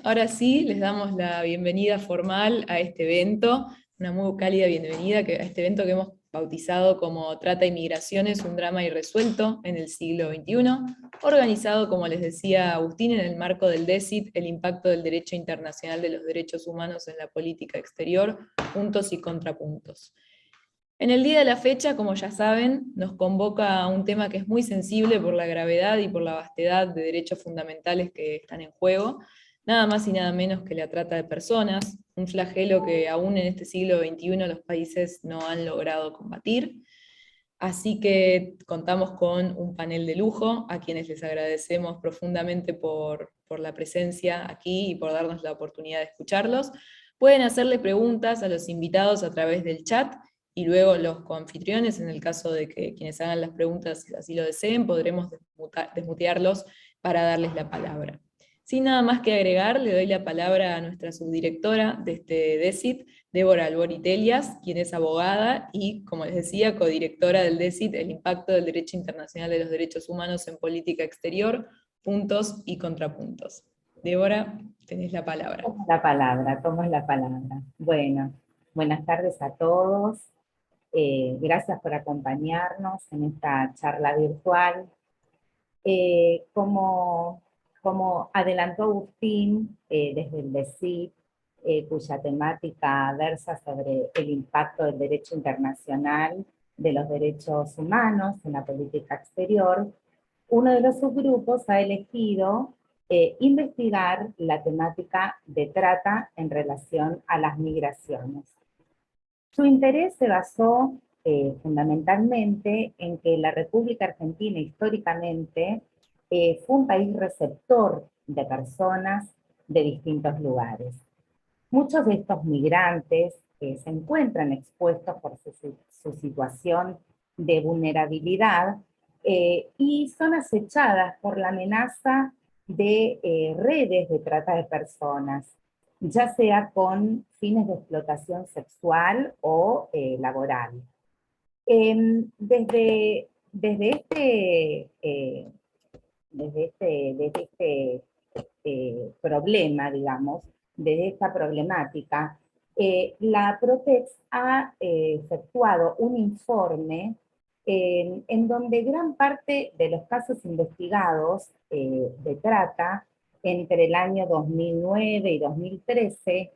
ahora sí les damos la bienvenida formal a este evento, una muy cálida bienvenida a este evento que hemos bautizado como Trata y Migraciones, un drama irresuelto en el siglo XXI, organizado, como les decía Agustín, en el marco del DECIT, el impacto del derecho internacional de los derechos humanos en la política exterior, puntos y contrapuntos. En el día de la fecha, como ya saben, nos convoca a un tema que es muy sensible por la gravedad y por la vastedad de derechos fundamentales que están en juego, nada más y nada menos que la trata de personas, un flagelo que aún en este siglo XXI los países no han logrado combatir. Así que contamos con un panel de lujo, a quienes les agradecemos profundamente por la presencia aquí y por darnos la oportunidad de escucharlos. Pueden hacerle preguntas a los invitados a través del chat, y luego los coanfitriones, en el caso de que quienes hagan las preguntas así lo deseen, podremos desmutearlos para darles la palabra. Sin nada más que agregar, le doy la palabra a nuestra subdirectora de este DECIT, Débora Alboritellias, quien es abogada y, como les decía, codirectora del DECIT, el impacto del derecho internacional de los derechos humanos en política exterior, puntos y contrapuntos. Débora, tenés la palabra. Tomo la palabra, tomo la palabra. Bueno, buenas tardes a todos. Gracias por acompañarnos en esta charla virtual. Como adelantó Agustín, desde el DECIT, cuya temática versa sobre el impacto del derecho internacional de los derechos humanos en la política exterior, uno de los subgrupos ha elegido investigar la temática de trata en relación a las migraciones. Su interés se basó fundamentalmente en que la República Argentina históricamente fue un país receptor de personas de distintos lugares. Muchos de estos migrantes se encuentran expuestos por su situación de vulnerabilidad y son acechadas por la amenaza de redes de trata de personas, ya sea con fines de explotación sexual o laboral. Desde este problema, digamos, desde esta problemática, la Protex ha efectuado un informe en donde gran parte de los casos investigados de trata entre el año 2009 y 2013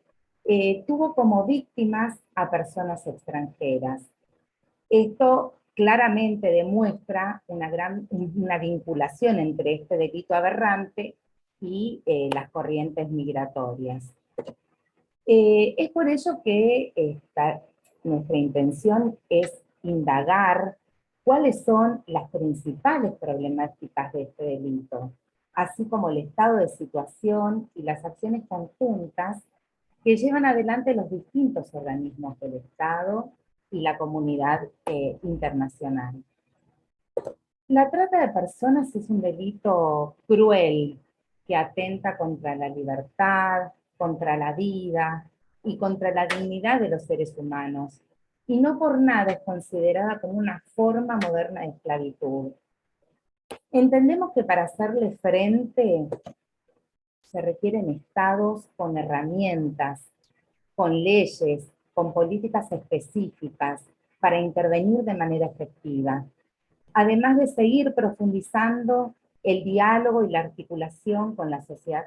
tuvo como víctimas a personas extranjeras. Esto claramente demuestra una vinculación entre este delito aberrante y las corrientes migratorias. Es por ello que nuestra intención es indagar cuáles son las principales problemáticas de este delito, así como el estado de situación y las acciones conjuntas que llevan adelante los distintos organismos del Estado y la comunidad internacional. La trata de personas es un delito cruel que atenta contra la libertad, contra la vida y contra la dignidad de los seres humanos, y no por nada es considerada como una forma moderna de esclavitud. Entendemos que para hacerle frente se requieren estados con herramientas, con leyes, con políticas específicas para intervenir de manera efectiva, además de seguir profundizando el diálogo y la articulación con la sociedad,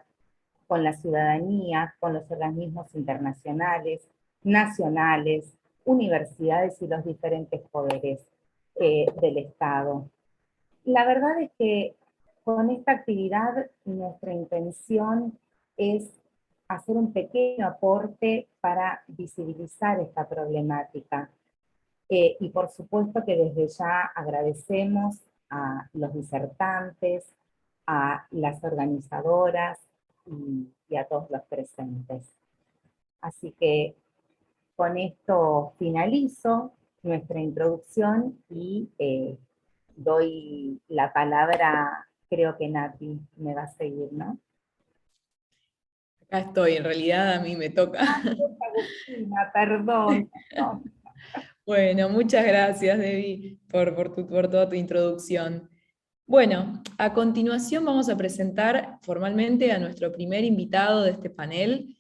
con la ciudadanía, con los organismos internacionales, nacionales, universidades y los diferentes poderes del Estado. La verdad es que con esta actividad nuestra intención es hacer un pequeño aporte para visibilizar esta problemática. Y por supuesto que desde ya agradecemos a los disertantes, a las organizadoras y a todos los presentes. Así que con esto finalizo nuestra introducción y doy la palabra, creo que Nati me va a seguir, ¿no? Acá estoy, en realidad a mí me toca. Agustina, perdón. Bueno, muchas gracias, Debbie, por toda tu introducción. Bueno, a continuación vamos a presentar formalmente a nuestro primer invitado de este panel.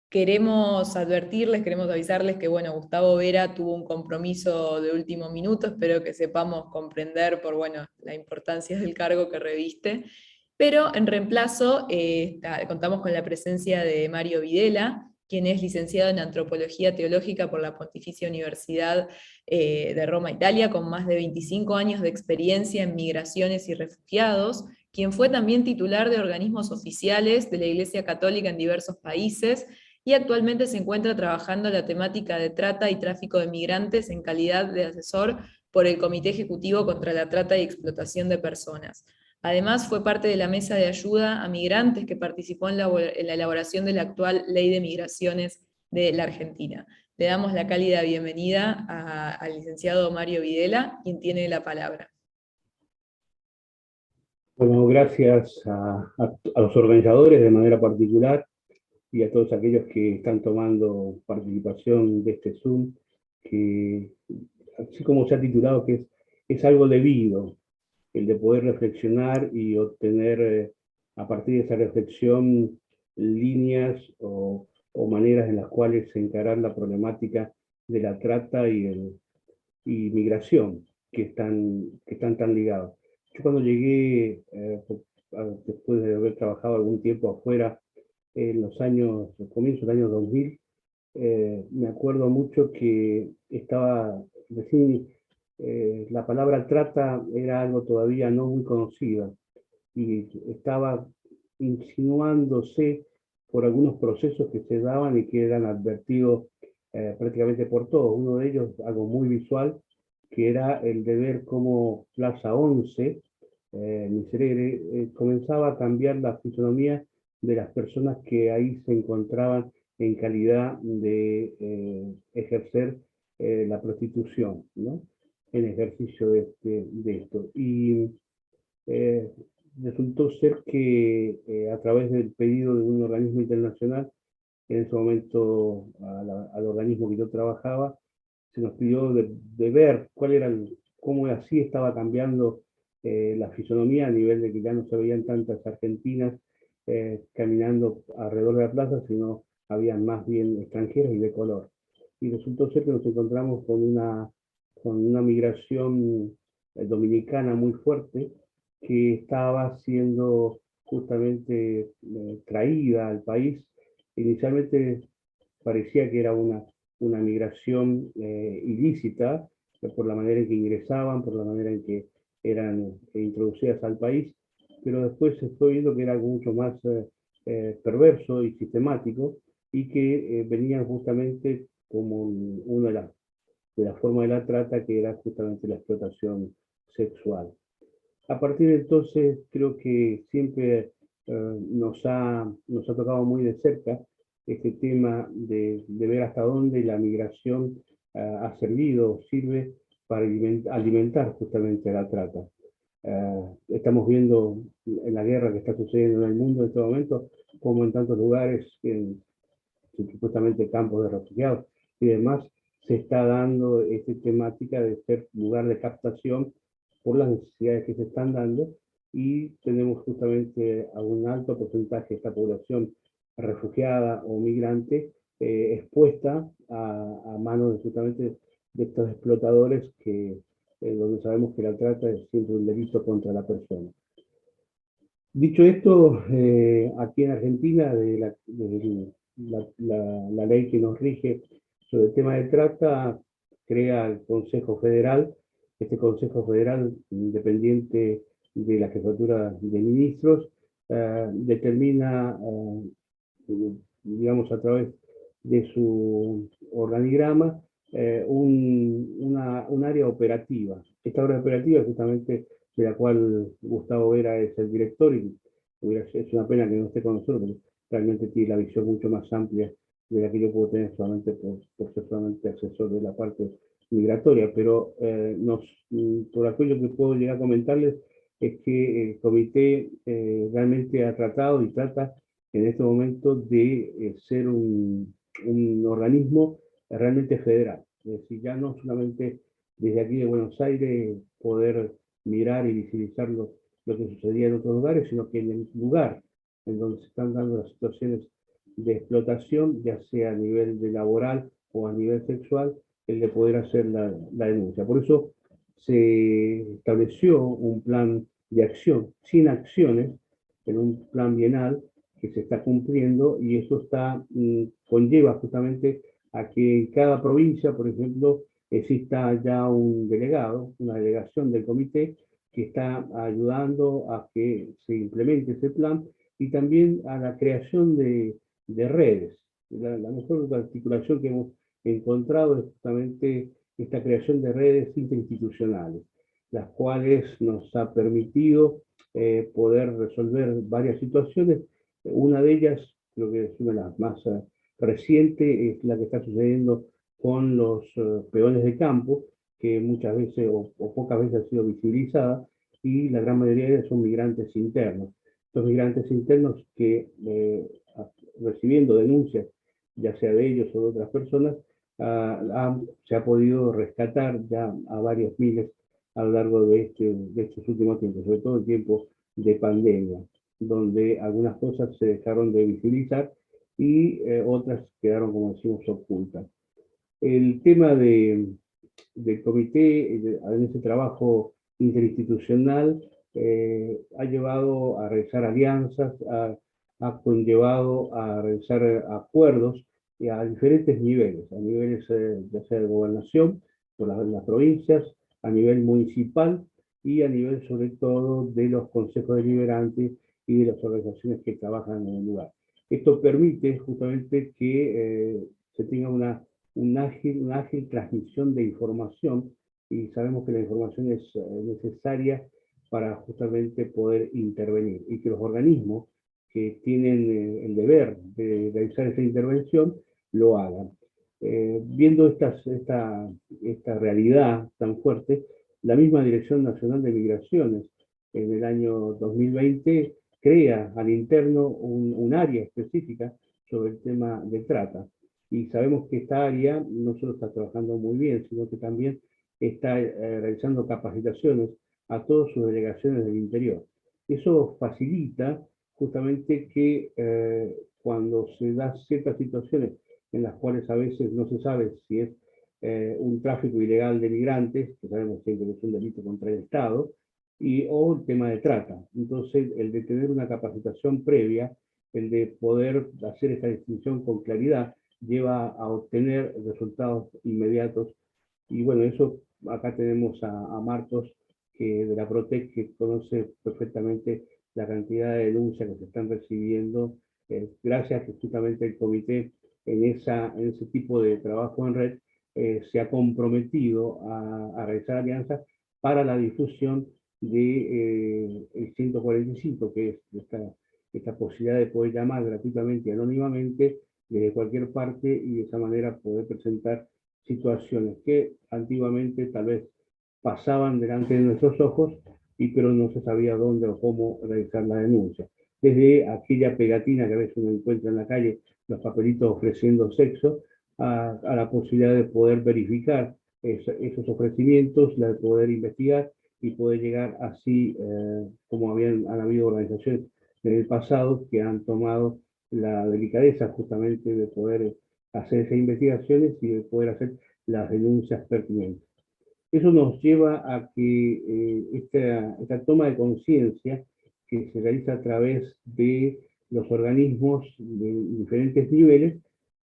Queremos advertirles, queremos avisarles que, bueno, Gustavo Vera tuvo un compromiso de último minuto, espero que sepamos comprender por, bueno, la importancia del cargo que reviste, pero en reemplazo contamos con la presencia de Mario Videla, quien es licenciado en Antropología Teológica por la Pontificia Universidad de Roma, Italia, con más de 25 años de experiencia en migraciones y refugiados, quien fue también titular de organismos oficiales de la Iglesia Católica en diversos países, y actualmente se encuentra trabajando la temática de trata y tráfico de migrantes en calidad de asesor por el Comité Ejecutivo contra la Trata y Explotación de Personas. Además, fue parte de la mesa de ayuda a migrantes que participó en la elaboración de la actual Ley de Migraciones de la Argentina. Le damos la cálida bienvenida al licenciado Mario Videla, quien tiene la palabra. Bueno, gracias a los organizadores de manera particular y a todos aquellos que están tomando participación de este Zoom, que así como se ha titulado, que es algo debido, el de poder reflexionar y obtener a partir de esa reflexión líneas o maneras en las cuales encarar la problemática de la trata y migración que están tan ligados. Yo cuando llegué, después de haber trabajado algún tiempo afuera, en los años, comienzos del año 2000, me acuerdo mucho que estaba, recién, la palabra trata era algo todavía no muy conocida y estaba insinuándose por algunos procesos que se daban y que eran advertidos prácticamente por todos. Uno de ellos, algo muy visual, que era el de ver cómo Plaza 11, Miserere, comenzaba a cambiar la fisonomía de las personas que ahí se encontraban en calidad de ejercer la prostitución, ¿no? En ejercicio de esto. Y eh, resultó ser que a través del pedido de un organismo internacional, en ese momento al organismo que yo trabajaba, se nos pidió de ver cómo así estaba cambiando la fisonomía a nivel de que ya no se veían tantas argentinas caminando alrededor de la plaza, sino habían más bien extranjeros y de color. Y resultó ser que nos encontramos con una migración dominicana muy fuerte que estaba siendo justamente traída al país. Inicialmente parecía que era una migración ilícita, por la manera en que ingresaban, por la manera en que eran introducidas al país, pero después se fue viendo que era algo mucho más perverso y sistemático, y que venían justamente como una de las formas de la trata, que era justamente la explotación sexual. A partir de entonces creo que siempre nos ha tocado muy de cerca este tema de ver hasta dónde la migración ha servido o sirve para alimentar justamente la trata. Estamos viendo en la guerra que está sucediendo en el mundo en este momento, como en tantos lugares, en supuestamente campos de refugiados y demás, se está dando esta temática de ser lugar de captación por las necesidades que se están dando, y tenemos justamente a un alto porcentaje de esta población refugiada o migrante expuesta a manos justamente de estos explotadores donde sabemos que la trata es siempre un delito contra la persona. Dicho esto, aquí en Argentina, la ley que nos rige sobre el tema de trata crea el Consejo Federal. Este Consejo Federal, independiente de la Jefatura de Ministros, determina, digamos, a través de su organigrama, un área operativa. Esta área operativa es justamente de la cual Gustavo Vera es el director, y es una pena que no esté con nosotros, porque realmente tiene la visión mucho más amplia de la que yo puedo tener solamente por ser solamente asesor de la parte migratoria. Pero por aquello que puedo llegar a comentarles es que el comité realmente ha tratado y trata en este momento de ser un organismo realmente federal. Es decir, ya no solamente desde aquí de Buenos Aires poder mirar y visibilizar lo que sucedía en otros lugares, sino que en el lugar en donde se están dando las situaciones de explotación, ya sea a nivel de laboral o a nivel sexual, el de poder hacer la denuncia. Por eso se estableció un plan de acción, sin acciones, en un plan bienal que se está cumpliendo, y eso conlleva justamente a que en cada provincia, por ejemplo, exista ya un delegado, una delegación del comité que está ayudando a que se implemente ese plan, y también a la creación de redes. La mejor articulación que hemos encontrado es justamente esta creación de redes interinstitucionales, las cuales nos ha permitido poder resolver varias situaciones. Una de ellas, creo que es una de las más recientes, es la que está sucediendo con los peones de campo, que muchas veces o pocas veces ha sido visibilizada, y la gran mayoría de ellos son migrantes internos. Los migrantes internos que, recibiendo denuncias, ya sea de ellos o de otras personas, se ha podido rescatar ya a varios miles a lo largo de estos últimos tiempos, sobre todo en tiempos de pandemia, donde algunas cosas se dejaron de visibilizar y otras quedaron, como decimos, ocultas. El tema del comité, en ese trabajo interinstitucional, ha llevado a realizar alianzas, ha conllevado a realizar acuerdos a diferentes niveles, a niveles ya sea de gobernación, por las provincias, a nivel municipal y a nivel sobre todo de los consejos deliberantes y de las organizaciones que trabajan en el lugar. Esto permite justamente que se tenga una ágil transmisión de información, y sabemos que la información es necesaria para justamente poder intervenir, y que los organismos que tienen el deber de realizar esa intervención lo hagan. Viendo esta realidad tan fuerte, la misma Dirección Nacional de Migraciones en el año 2020 crea al interno un área específica sobre el tema de trata. Y sabemos que esta área no solo está trabajando muy bien, sino que también está realizando capacitaciones a todas sus delegaciones del interior. Eso facilita justamente que cuando se dan ciertas situaciones en las cuales a veces no se sabe si es un tráfico ilegal de migrantes, que sabemos siempre que es un delito contra el Estado, o el tema de trata. Entonces, el de tener una capacitación previa, el de poder hacer esta distinción con claridad, lleva a obtener resultados inmediatos. Y bueno, eso acá tenemos a Marcos, de la Protec, que conoce perfectamente la cantidad de denuncias que se están recibiendo, gracias a que justamente el comité en ese tipo de trabajo en red se ha comprometido a realizar alianzas para la difusión de el 145, que es esta posibilidad de poder llamar gratuitamente y anónimamente desde cualquier parte, y de esa manera poder presentar situaciones que antiguamente tal vez pasaban delante de nuestros ojos, pero no se sabía dónde o cómo realizar la denuncia. Desde aquella pegatina que a veces uno encuentra en la calle, los papelitos ofreciendo sexo, a la posibilidad de poder verificar esos ofrecimientos, de poder investigar y poder llegar así, como han habido organizaciones en el pasado que han tomado la delicadeza justamente de poder hacer esas investigaciones y de poder hacer las denuncias pertinentes. Eso nos lleva a que esta toma de conciencia que se realiza a través de los organismos de diferentes niveles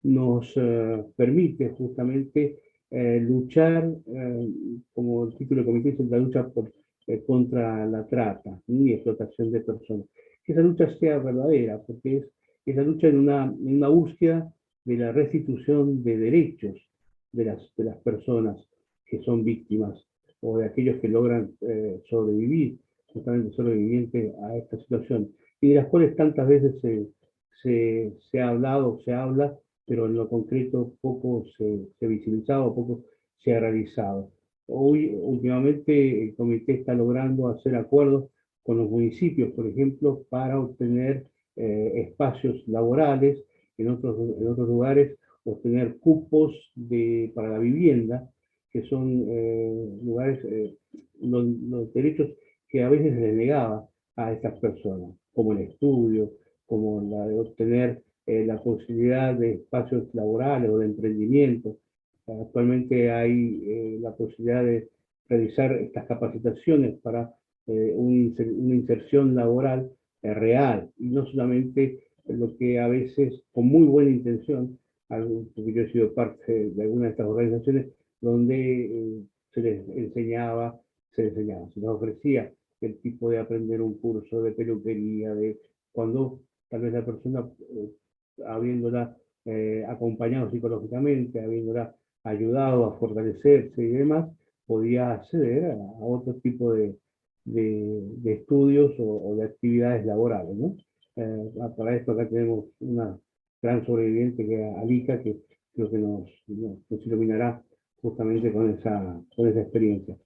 nos permite justamente luchar, como el título del comité dice, la lucha contra la trata y explotación de personas. Que esa lucha sea verdadera, porque es la lucha en una búsqueda de la restitución de derechos de las personas que son víctimas, o de aquellos que logran sobrevivir, justamente sobrevivientes a esta situación, y de las cuales tantas veces se ha hablado, se habla, pero en lo concreto poco se ha visibilizado, poco se ha realizado. Hoy, últimamente, el comité está logrando hacer acuerdos con los municipios, por ejemplo, para obtener espacios laborales en otros lugares, obtener cupos para la vivienda, que son lugares, los derechos que a veces se les negaba a estas personas, como el estudio, como la de obtener la posibilidad de espacios laborales o de emprendimiento. Actualmente hay la posibilidad de realizar estas capacitaciones para una inserción laboral real, y no solamente lo que a veces, con muy buena intención, porque yo he sido parte de alguna de estas organizaciones, donde se les enseñaba, se les ofrecía el tipo de aprender un curso de peluquería, de cuando tal vez la persona, habiéndola acompañado psicológicamente, habiéndola ayudado a fortalecerse y demás, podía acceder a otro tipo de estudios o de actividades laborales, ¿no? Para esto acá tenemos una gran sobreviviente que es Alica, que creo que nos iluminará justamente con esa experiencia.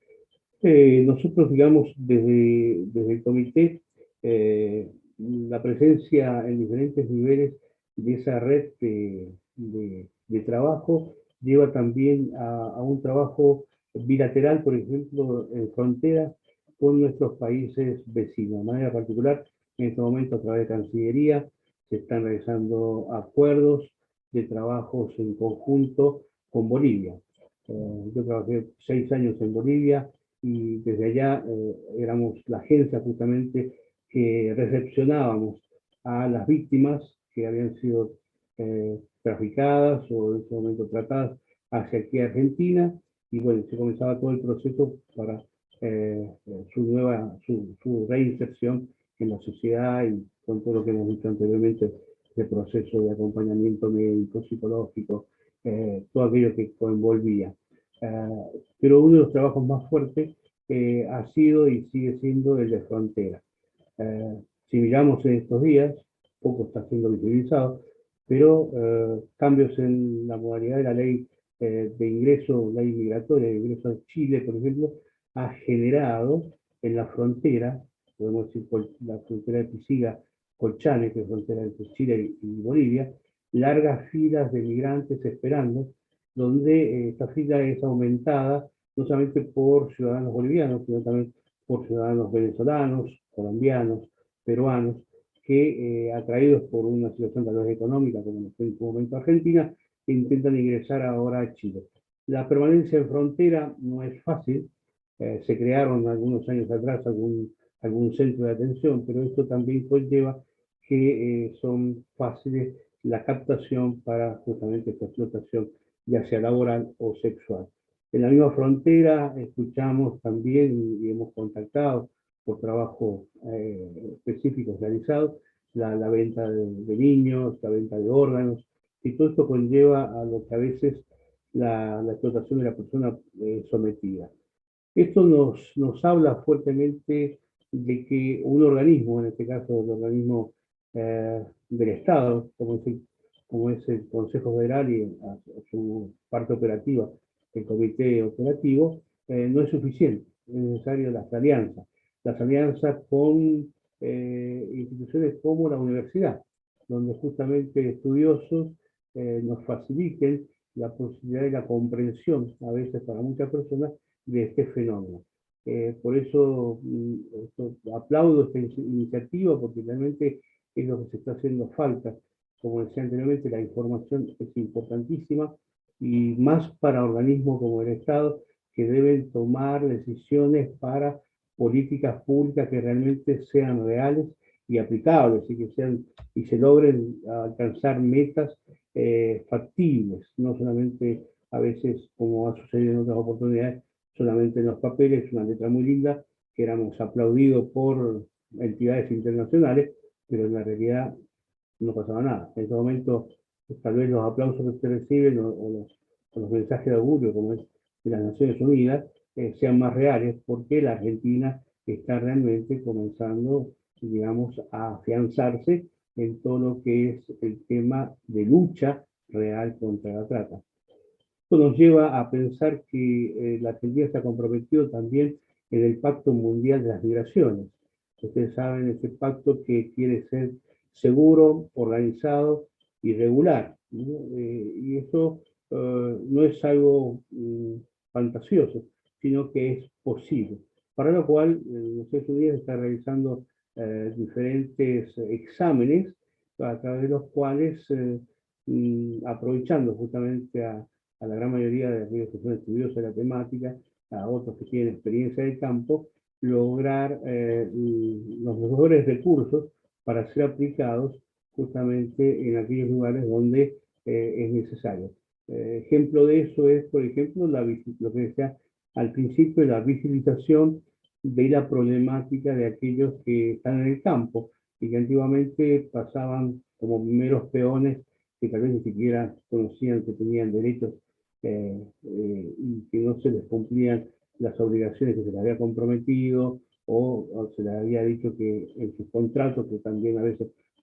Nosotros, digamos, desde el comité, la presencia en diferentes niveles de esa red de trabajo lleva también a un trabajo bilateral, por ejemplo, en frontera con nuestros países vecinos. De manera particular, en este momento, a través de Cancillería, se están realizando acuerdos de trabajos en conjunto con Bolivia. Yo trabajé 6 años en Bolivia, y desde allá éramos la agencia justamente que recepcionábamos a las víctimas que habían sido traficadas o en ese momento tratadas hacia aquí a Argentina, y bueno, se comenzaba todo el proceso para su reinserción en la sociedad, y con todo lo que hemos visto anteriormente, de proceso de acompañamiento médico, psicológico, todo aquello que envolvía. Pero uno de los trabajos más fuertes ha sido y sigue siendo el de frontera. Si miramos en estos días, poco está siendo visibilizado, pero cambios en la modalidad de la ley de ingreso, ley migratoria de ingreso a Chile, por ejemplo, ha generado en la frontera, podemos decir la frontera de Pisiga-Colchane, que es frontera entre Chile y Bolivia, largas filas de migrantes esperando, donde esta fila es aumentada no solamente por ciudadanos bolivianos, sino también por ciudadanos venezolanos, colombianos, peruanos, que atraídos por una situación tal vez económica, como en su momento Argentina, intentan ingresar ahora a Chile. La permanencia en frontera no es fácil. Se crearon algunos años atrás algún centro de atención, pero esto también conlleva que son fáciles la captación para justamente esta explotación, ya sea laboral o sexual. En la misma frontera escuchamos también y hemos contactado por trabajos específicos realizados la venta de niños, la venta de órganos, y todo esto conlleva a lo que a veces la explotación de la persona sometida. Esto nos habla fuertemente de que un organismo, en este caso el organismo del Estado, como es el Consejo Federal y a su parte operativa, el Comité Operativo, no es suficiente. Es necesario las alianzas con instituciones como la universidad, donde justamente estudiosos nos faciliten la posibilidad de la comprensión, a veces para muchas personas, de este fenómeno. Por eso aplaudo esta iniciativa, porque realmente es lo que se está haciendo falta. Como decía anteriormente, la información es importantísima, y más para organismos como el Estado, que deben tomar decisiones para políticas públicas que realmente sean reales y aplicables, y se logren alcanzar metas factibles, no solamente a veces, como ha sucedido en otras oportunidades, solamente en los papeles, una letra muy linda, que éramos aplaudidos por entidades internacionales, pero en la realidad no pasaba nada. En este momento, tal vez los aplausos que usted recibe o los mensajes de augurio, como es de las Naciones Unidas, sean más reales, porque la Argentina está realmente comenzando, digamos, a afianzarse en todo lo que es el tema de lucha real contra la trata. Esto nos lleva a pensar que la Argentina está comprometido también en el Pacto Mundial de las Migraciones. Ustedes saben, este pacto que quiere ser seguro, organizado y regular, ¿no? Y eso no es algo fantasioso, sino que es posible. para lo cual los Estados Unidos está realizando diferentes exámenes a través de los cuales, aprovechando justamente a la gran mayoría de aquellos que son estudiosos de la temática, a otros que tienen experiencia de campo, lograr los mejores recursos para ser aplicados justamente en aquellos lugares donde es necesario. Ejemplo de eso es, por ejemplo, lo que decía al principio, la visibilización de la problemática de aquellos que están en el campo y que antiguamente pasaban como meros peones que tal vez ni siquiera conocían que tenían derechos y que no se les cumplían las obligaciones que se les había comprometido o se les había dicho que en sus contratos, que también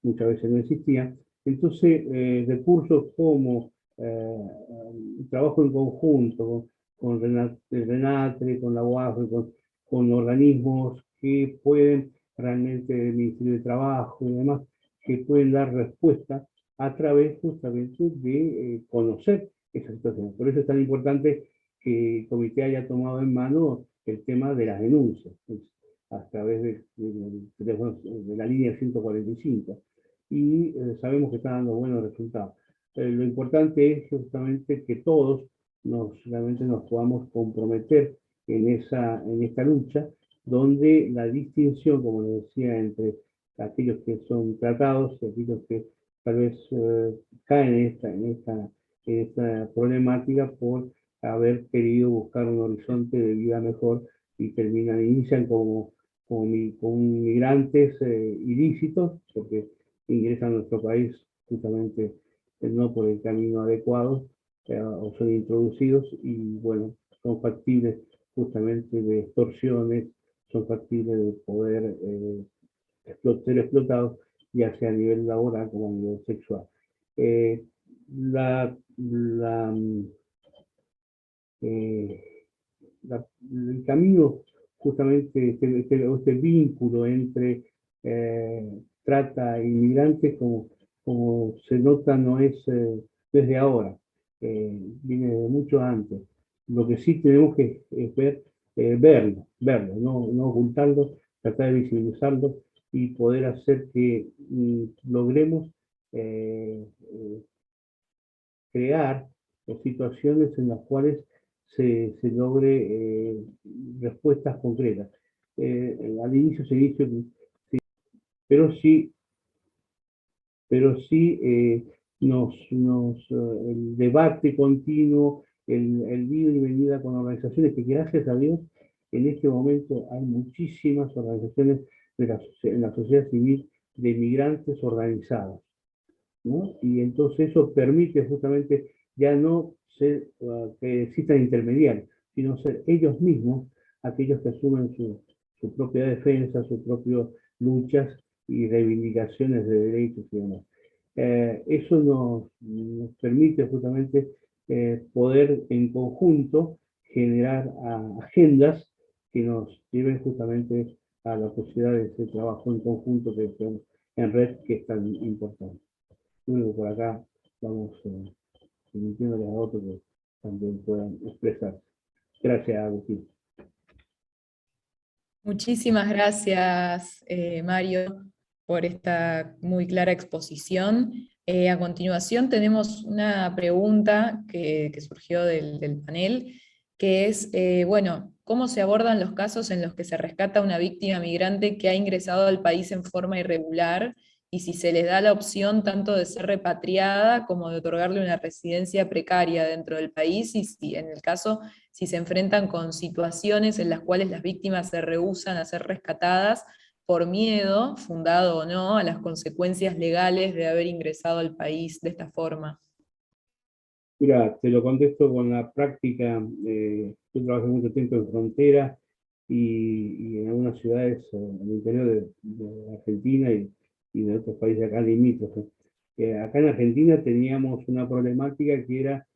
muchas veces no existían. Entonces, recursos como trabajo en conjunto con Renatre, con la UAF, con organismos que pueden realmente, el Ministerio de Trabajo y demás, que pueden dar respuesta a través justamente de conocer esa situación. Por eso es tan importante que el comité haya tomado en mano el tema de las denuncias, pues, a través de la línea 145. Y sabemos que está dando buenos resultados. Lo importante es justamente que todos realmente nos podamos comprometer en esta lucha, donde la distinción, como les decía, entre aquellos que son tratados y aquellos que tal vez caen en esta problemática por haber querido buscar un horizonte de vida mejor y inician como migrantes ilícitos, porque ingresan a nuestro país justamente no por el camino adecuado, o son introducidos y bueno, son factibles justamente de extorsiones, son factibles de poder ser explotados, ya sea a nivel laboral como a nivel sexual. Eh, la, la, eh, el camino, justamente este vínculo entre trata e inmigrantes, como se nota, no es desde ahora, viene de mucho antes. Lo que sí tenemos que es verlo, no ocultarlo, tratar de visibilizarlo y poder hacer que logremos crear situaciones en las cuales se logre respuestas concretas. Al inicio se dice, sí, pero sí el debate continuo, el ida y venida con organizaciones que gracias a Dios en este momento hay muchísimas organizaciones en la sociedad civil de migrantes organizados, ¿no? Y entonces eso permite justamente ya no ser que existan intermediarios, sino ser ellos mismos aquellos que asumen su propia defensa, sus propias luchas y reivindicaciones de derechos y demás. Eso nos permite justamente poder en conjunto generar agendas que nos lleven justamente a la posibilidad de ese trabajo en conjunto en red que es tan importante. Luego por acá vamos permitiéndoles a otros que también puedan expresarse. Gracias, Agustín. Muchísimas gracias, Mario, por esta muy clara exposición. A continuación tenemos una pregunta que surgió del panel, que es, bueno, ¿cómo se abordan los casos en los que se rescata una víctima migrante que ha ingresado al país en forma irregular y si se les da la opción tanto de ser repatriada como de otorgarle una residencia precaria dentro del país y si en el caso si se enfrentan con situaciones en las cuales las víctimas se rehúsan a ser rescatadas por miedo, fundado o no, a las consecuencias legales de haber ingresado al país de esta forma? Mira, te lo contesto con la práctica. Yo trabajé mucho tiempo en frontera y en algunas ciudades en el interior de Argentina y de otros países acá limítrofes. Acá en Argentina teníamos una problemática que era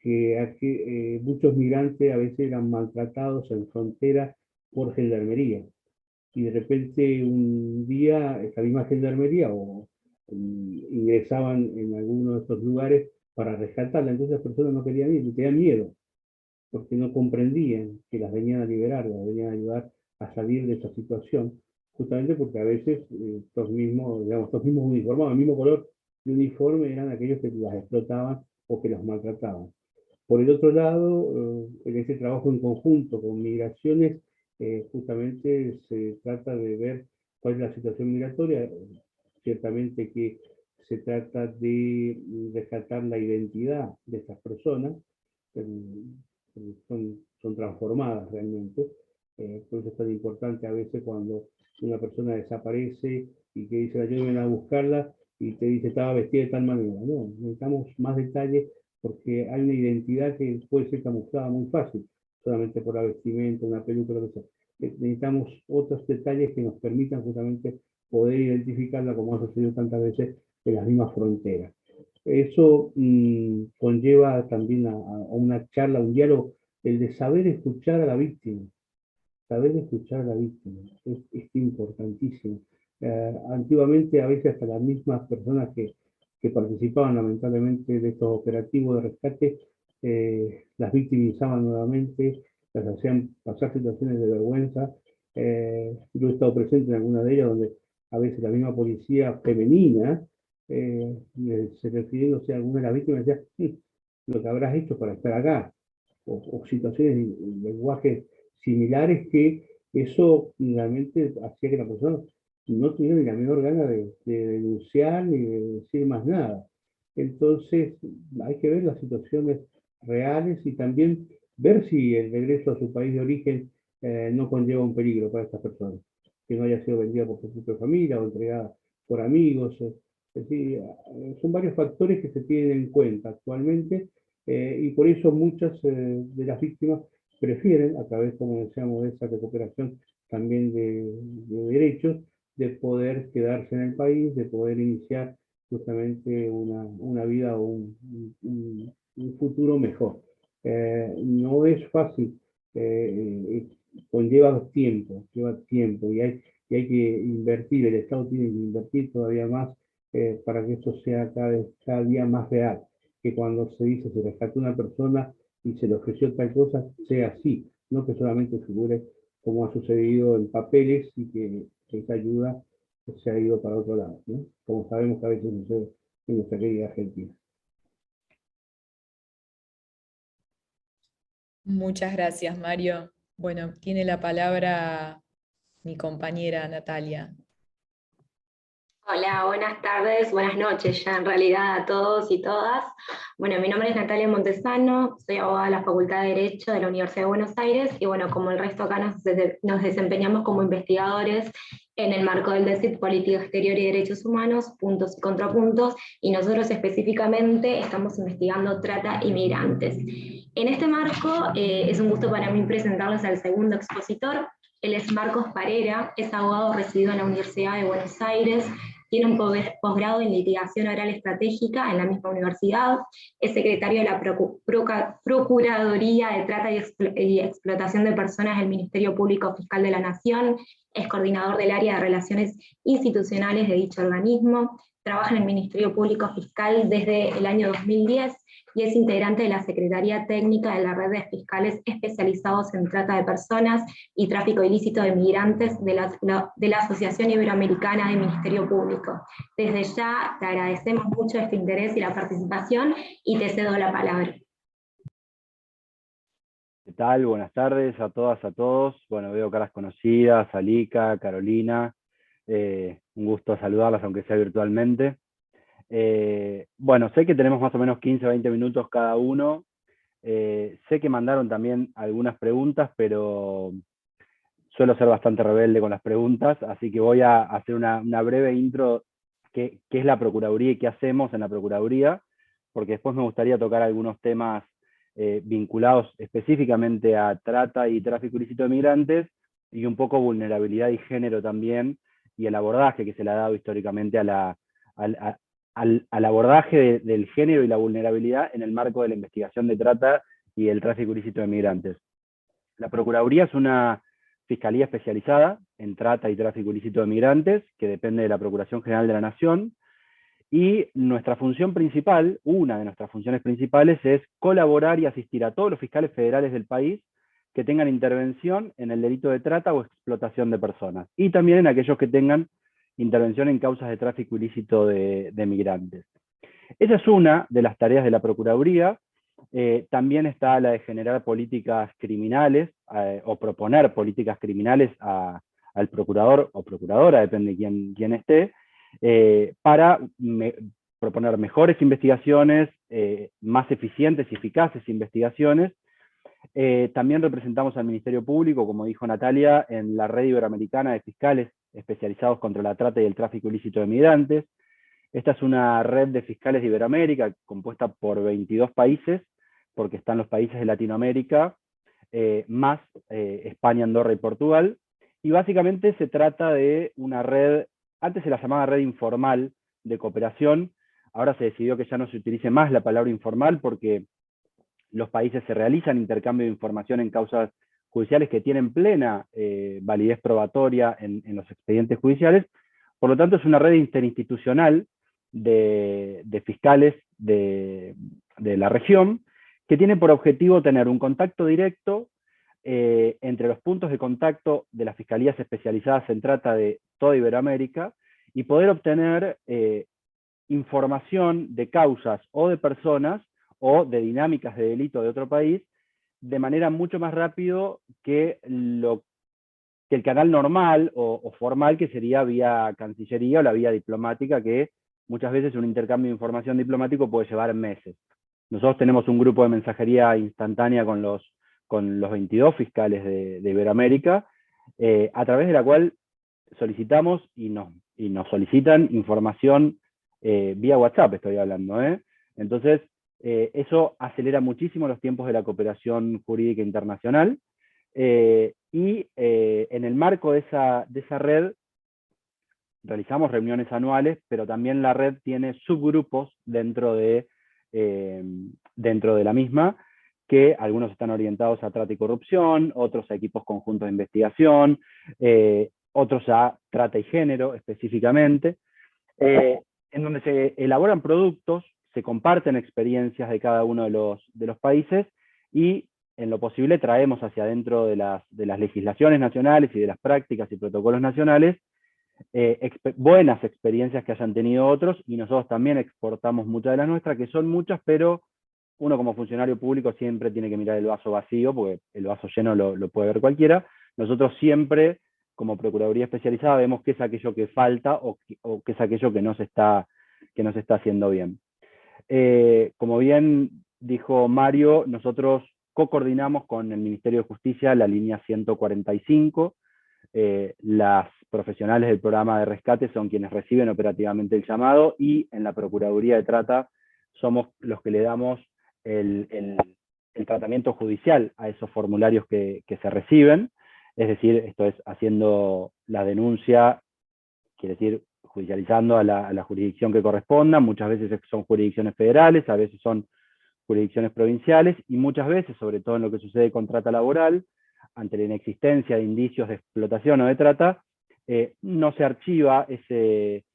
que muchos migrantes a veces eran maltratados en frontera por gendarmería. Y de repente un día esa misma gendarmería ingresaban en alguno de estos lugares para rescatarla. Entonces las personas no querían ir, tenían miedo, porque no comprendían que las venían a liberar, las venían a ayudar a salir de esa situación, justamente porque a veces estos mismos uniformados, el mismo color de uniforme, eran aquellos que las explotaban o que los maltrataban. Por el otro lado, en este trabajo en conjunto con migraciones, justamente se trata de ver cuál es la situación migratoria. Ciertamente que se trata de rescatar la identidad de estas personas, son transformadas realmente. Por eso es tan importante a veces cuando una persona desaparece y que dice ayúdenme a buscarla y te dice estaba vestida de tal manera. No, necesitamos más detalles porque hay una identidad que puede ser camuflada muy fácil, solamente por la vestimenta, una peluca, lo que sea. Necesitamos otros detalles que nos permitan justamente poder identificarla, como ha sucedido tantas veces en las mismas fronteras. Eso conlleva también a una charla, un diálogo, el de saber escuchar a la víctima. Saber escuchar a la víctima es importantísimo. Antiguamente, a veces hasta las mismas personas que participaban lamentablemente de estos operativos de rescate, las victimizaban nuevamente, las hacían pasar situaciones de vergüenza. Yo he estado presente en alguna de ellas donde a veces la misma policía femenina, se refiriéndose a alguna de las víctimas, decía, lo que habrás hecho para estar acá, o situaciones de lenguaje similares que eso realmente hacía que la persona no tuviera ni la menor gana de denunciar ni de decir más nada. Entonces hay que ver las situaciones reales y también ver si el regreso a su país de origen no conlleva un peligro para estas personas, que no haya sido vendida por su propia familia o entregada por amigos. Es decir, son varios factores que se tienen en cuenta actualmente y por eso muchas de las víctimas prefieren, a través, como decíamos, de esa recuperación también de derechos, de poder quedarse en el país, de poder iniciar justamente una vida o un futuro mejor. No es fácil, lleva tiempo y hay que invertir, el Estado tiene que invertir todavía más para que esto sea cada día más real, que cuando se dice se rescató una persona y se le ofreció tal cosa, sea así, no que solamente figure como ha sucedido en papeles y que esa ayuda se ha ido para otro lado, ¿no? Como sabemos que a veces sucede en nuestra querida Argentina. Muchas gracias, Mario. Bueno, tiene la palabra mi compañera Natalia. Hola, buenas tardes, buenas noches ya en realidad a todos y todas. Bueno, mi nombre es Natalia Montesano, soy abogada de la Facultad de Derecho de la Universidad de Buenos Aires y bueno, como el resto acá nos desempeñamos como investigadores en el marco del DECIT Política Exterior y Derechos Humanos, puntos y contrapuntos, y nosotros específicamente estamos investigando trata y migrantes. En este marco es un gusto para mí presentarles al segundo expositor. Él es Marcos Parera, es abogado residido en la Universidad de Buenos Aires, tiene un posgrado en litigación oral estratégica en la misma universidad, es secretario de la Procuraduría de Trata y Explotación de Personas del Ministerio Público Fiscal de la Nación, es coordinador del área de relaciones institucionales de dicho organismo, trabaja en el Ministerio Público Fiscal desde el año 2010 y es integrante de la Secretaría Técnica de la Red de Fiscales especializados en trata de personas y tráfico ilícito de migrantes de la Asociación Iberoamericana de Ministerio Público. Desde ya te agradecemos mucho este interés y la participación y te cedo la palabra. ¿Qué tal? Buenas tardes a todas, a todos. Bueno, veo caras conocidas, Alika, Carolina. Un gusto saludarlas, aunque sea virtualmente. Bueno, sé que tenemos más o menos 15 o 20 minutos cada uno. Sé que mandaron también algunas preguntas, pero suelo ser bastante rebelde con las preguntas, así que voy a hacer una breve intro, qué es la Procuraduría y qué hacemos en la Procuraduría, porque después me gustaría tocar algunos temas vinculados específicamente a trata y tráfico ilícito de migrantes, y un poco vulnerabilidad y género también, y el abordaje que se le ha dado históricamente al abordaje del género y la vulnerabilidad en el marco de la investigación de trata y el tráfico ilícito de migrantes. La Procuraduría es una fiscalía especializada en trata y tráfico ilícito de migrantes, que depende de la Procuración General de la Nación, y nuestra función principal, una de nuestras funciones principales, es colaborar y asistir a todos los fiscales federales del país que tengan intervención en el delito de trata o explotación de personas, y también en aquellos que tengan intervención en causas de tráfico ilícito de migrantes. Esa es una de las tareas de la Procuraduría. También está la de generar políticas criminales o proponer políticas criminales al procurador o procuradora, depende de quién esté, para proponer mejores investigaciones, más eficientes y eficaces investigaciones. También representamos al Ministerio Público, como dijo Natalia, en la Red Iberoamericana de Fiscales especializados contra la trata y el tráfico ilícito de migrantes. Esta es una red de fiscales de Iberoamérica compuesta por 22 países, porque están los países de Latinoamérica, más España, Andorra y Portugal. Y básicamente se trata de una red, antes se la llamaba red informal de cooperación, ahora se decidió que ya no se utilice más la palabra informal porque los países se realizan intercambio de información en causas judiciales que tienen plena validez probatoria en los expedientes judiciales. Por lo tanto, es una red interinstitucional de fiscales de la región que tiene por objetivo tener un contacto directo entre los puntos de contacto de las fiscalías especializadas en trata de toda Iberoamérica y poder obtener información de causas o de personas o de dinámicas de delito de otro país de manera mucho más rápido que el canal normal o formal, que sería vía Cancillería o la vía diplomática, que muchas veces un intercambio de información diplomático puede llevar meses. Nosotros tenemos un grupo de mensajería instantánea con los 22 fiscales de Iberoamérica, a través de la cual solicitamos y nos solicitan información vía WhatsApp, estoy hablando. Entonces, eso acelera muchísimo los tiempos de la cooperación jurídica internacional, y en el marco de esa red realizamos reuniones anuales, pero también la red tiene subgrupos dentro de la misma, que algunos están orientados a trata y corrupción, otros a equipos conjuntos de investigación, otros a trata y género específicamente, en donde se elaboran productos, se comparten experiencias de cada uno de los países y en lo posible traemos hacia adentro de las legislaciones nacionales y de las prácticas y protocolos nacionales buenas experiencias que hayan tenido otros, y nosotros también exportamos muchas de las nuestras, que son muchas, pero uno como funcionario público siempre tiene que mirar el vaso vacío, porque el vaso lleno lo puede ver cualquiera. Nosotros siempre, como Procuraduría Especializada, vemos qué es aquello que falta o qué es aquello que no se está haciendo bien. Como bien dijo Mario, nosotros co-coordinamos con el Ministerio de Justicia la línea 145, las profesionales del programa de rescate son quienes reciben operativamente el llamado, y en la Procuraduría de Trata somos los que le damos el tratamiento judicial a esos formularios que se reciben, es decir, esto es haciendo la denuncia, quiere decir judicializando a la jurisdicción que corresponda. Muchas veces son jurisdicciones federales, a veces son jurisdicciones provinciales, y muchas veces, sobre todo en lo que sucede con trata laboral, ante la inexistencia de indicios de explotación o de trata, no se archiva ese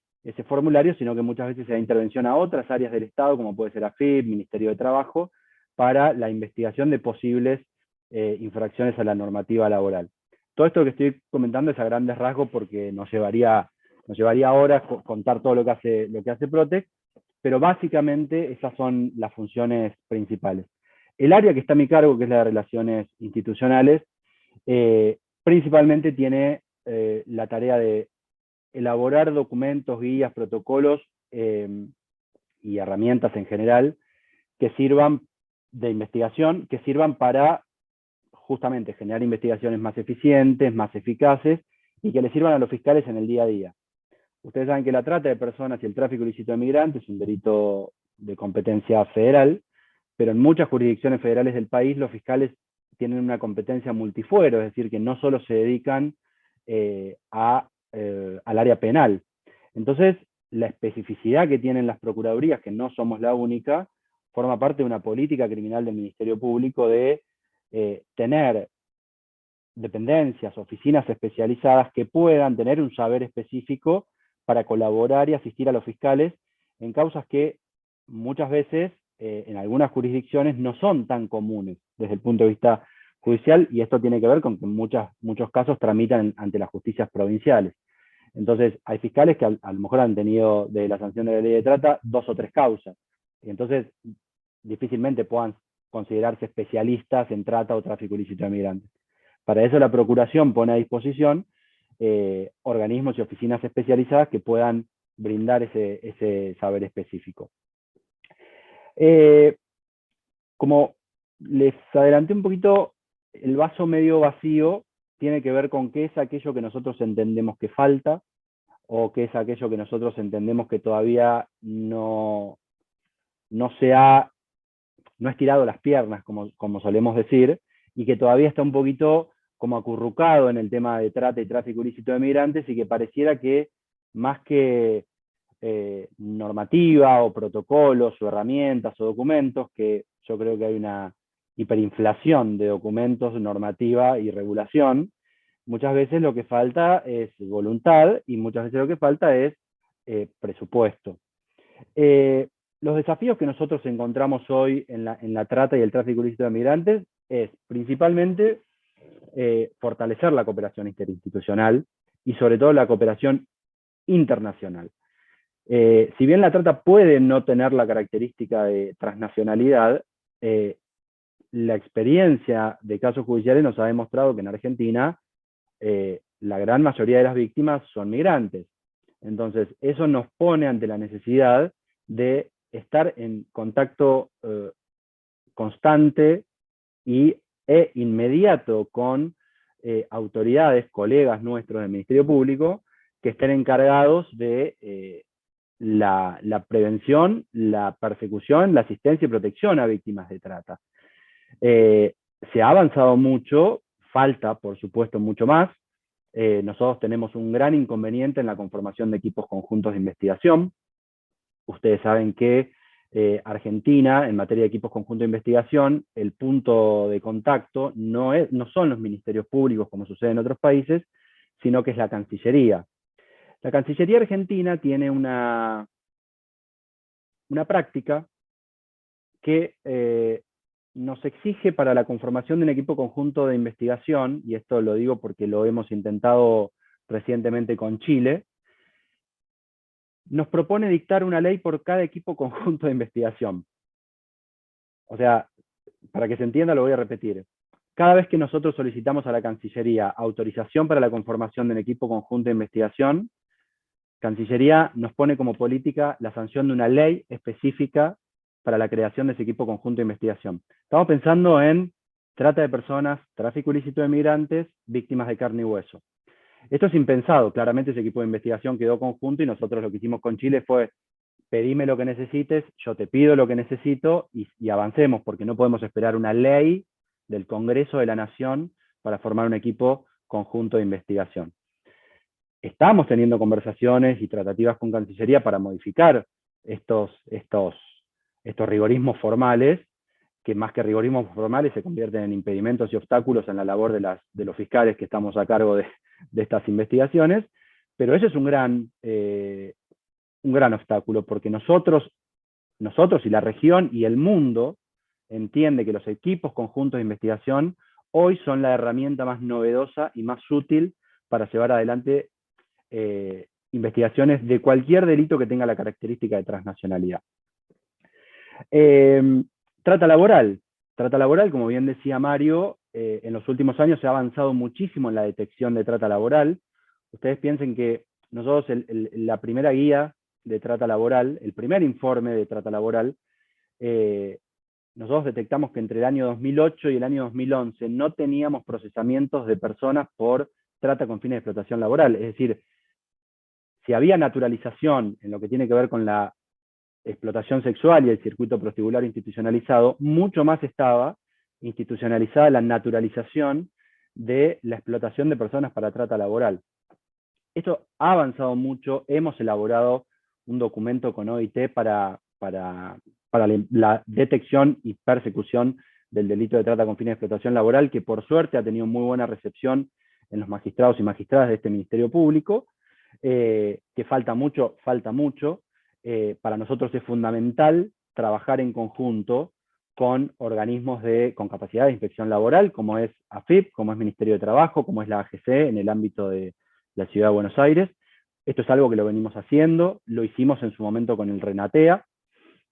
formulario, sino que muchas veces se da intervención a otras áreas del Estado, como puede ser AFIP, Ministerio de Trabajo, para la investigación de posibles infracciones a la normativa laboral. Todo esto que estoy comentando es a grandes rasgos, porque nos llevaría horas contar todo lo que hace Protex, pero básicamente esas son las funciones principales. El área que está a mi cargo, que es la de Relaciones Institucionales, principalmente tiene la tarea de elaborar documentos, guías, protocolos y herramientas en general que sirvan de investigación, que sirvan para justamente generar investigaciones más eficientes, más eficaces, y que le sirvan a los fiscales en el día a día. Ustedes saben que la trata de personas y el tráfico ilícito de migrantes es un delito de competencia federal, pero en muchas jurisdicciones federales del país los fiscales tienen una competencia multifuero, es decir, que no solo se dedican al área penal. Entonces, la especificidad que tienen las procuradurías, que no somos la única, forma parte de una política criminal del Ministerio Público de tener dependencias, oficinas especializadas que puedan tener un saber específico para colaborar y asistir a los fiscales en causas que muchas veces en algunas jurisdicciones no son tan comunes desde el punto de vista judicial, y esto tiene que ver con que en muchos casos tramitan ante las justicias provinciales. Entonces, hay fiscales que a lo mejor han tenido de la sanción de la ley de trata 2 o 3 causas, y entonces difícilmente puedan considerarse especialistas en trata o tráfico ilícito de migrantes. Para eso la Procuración pone a disposición organismos y oficinas especializadas que puedan brindar ese saber específico. Como les adelanté un poquito, el vaso medio vacío tiene que ver con qué es aquello que nosotros entendemos que falta, o qué es aquello que nosotros entendemos que todavía no es tirado las piernas, como solemos decir, y que todavía está un poquito como acurrucado en el tema de trata y tráfico ilícito de migrantes, y que pareciera que más que normativa o protocolos o herramientas o documentos, que yo creo que hay una hiperinflación de documentos, normativa y regulación, muchas veces lo que falta es voluntad y muchas veces lo que falta es presupuesto. Los desafíos que nosotros encontramos hoy en la trata y el tráfico ilícito de migrantes es principalmente fortalecer la cooperación interinstitucional y sobre todo la cooperación internacional. Si bien la trata puede no tener la característica de transnacionalidad, la experiencia de casos judiciales nos ha demostrado que en Argentina la gran mayoría de las víctimas son migrantes. Entonces, eso nos pone ante la necesidad de estar en contacto constante e inmediato con autoridades, colegas nuestros del Ministerio Público, que estén encargados de la prevención, la persecución, la asistencia y protección a víctimas de trata. Se ha avanzado mucho, falta, por supuesto, mucho más. Nosotros tenemos un gran inconveniente en la conformación de equipos conjuntos de investigación. Ustedes saben que Argentina, en materia de equipos conjuntos de investigación, el punto de contacto no son los ministerios públicos, como sucede en otros países, sino que es la Cancillería. La Cancillería argentina tiene una práctica que nos exige para la conformación de un equipo conjunto de investigación, y esto lo digo porque lo hemos intentado recientemente con Chile, nos propone dictar una ley por cada equipo conjunto de investigación. O sea, para que se entienda lo voy a repetir. Cada vez que nosotros solicitamos a la Cancillería autorización para la conformación de un equipo conjunto de investigación, Cancillería nos pone como política la sanción de una ley específica para la creación de ese equipo conjunto de investigación. Estamos pensando en trata de personas, tráfico ilícito de migrantes, víctimas de carne y hueso. Esto es impensado, claramente ese equipo de investigación quedó conjunto y nosotros lo que hicimos con Chile fue pedime lo que necesites, yo te pido lo que necesito y avancemos, porque no podemos esperar una ley del Congreso de la Nación para formar un equipo conjunto de investigación. Estamos teniendo conversaciones y tratativas con Cancillería para modificar estos rigorismos formales, que más que rigorismos formales se convierten en impedimentos y obstáculos en la labor de los fiscales que estamos a cargo de estas investigaciones, pero ese es un gran obstáculo, porque nosotros y la región y el mundo entiende que los equipos conjuntos de investigación hoy son la herramienta más novedosa y más útil para llevar adelante investigaciones de cualquier delito que tenga la característica de transnacionalidad. Trata laboral, como bien decía Mario, en los últimos años se ha avanzado muchísimo en la detección de trata laboral. Ustedes piensen que nosotros la primera guía de trata laboral, el primer informe de trata laboral, nosotros detectamos que entre el año 2008 y el año 2011 no teníamos procesamientos de personas por trata con fines de explotación laboral. Es decir, si había naturalización en lo que tiene que ver con la explotación sexual y el circuito prostibulario institucionalizado, mucho más estaba institucionalizada la naturalización de la explotación de personas para trata laboral. Esto ha avanzado mucho, hemos elaborado un documento con OIT para la detección y persecución del delito de trata con fines de explotación laboral, que por suerte ha tenido muy buena recepción en los magistrados y magistradas de este Ministerio Público, que falta mucho. Para nosotros es fundamental trabajar en conjunto con organismos con capacidad de inspección laboral, como es AFIP, como es Ministerio de Trabajo, como es la AGC en el ámbito de la Ciudad de Buenos Aires. Esto es algo que lo venimos haciendo, lo hicimos en su momento con el Renatea.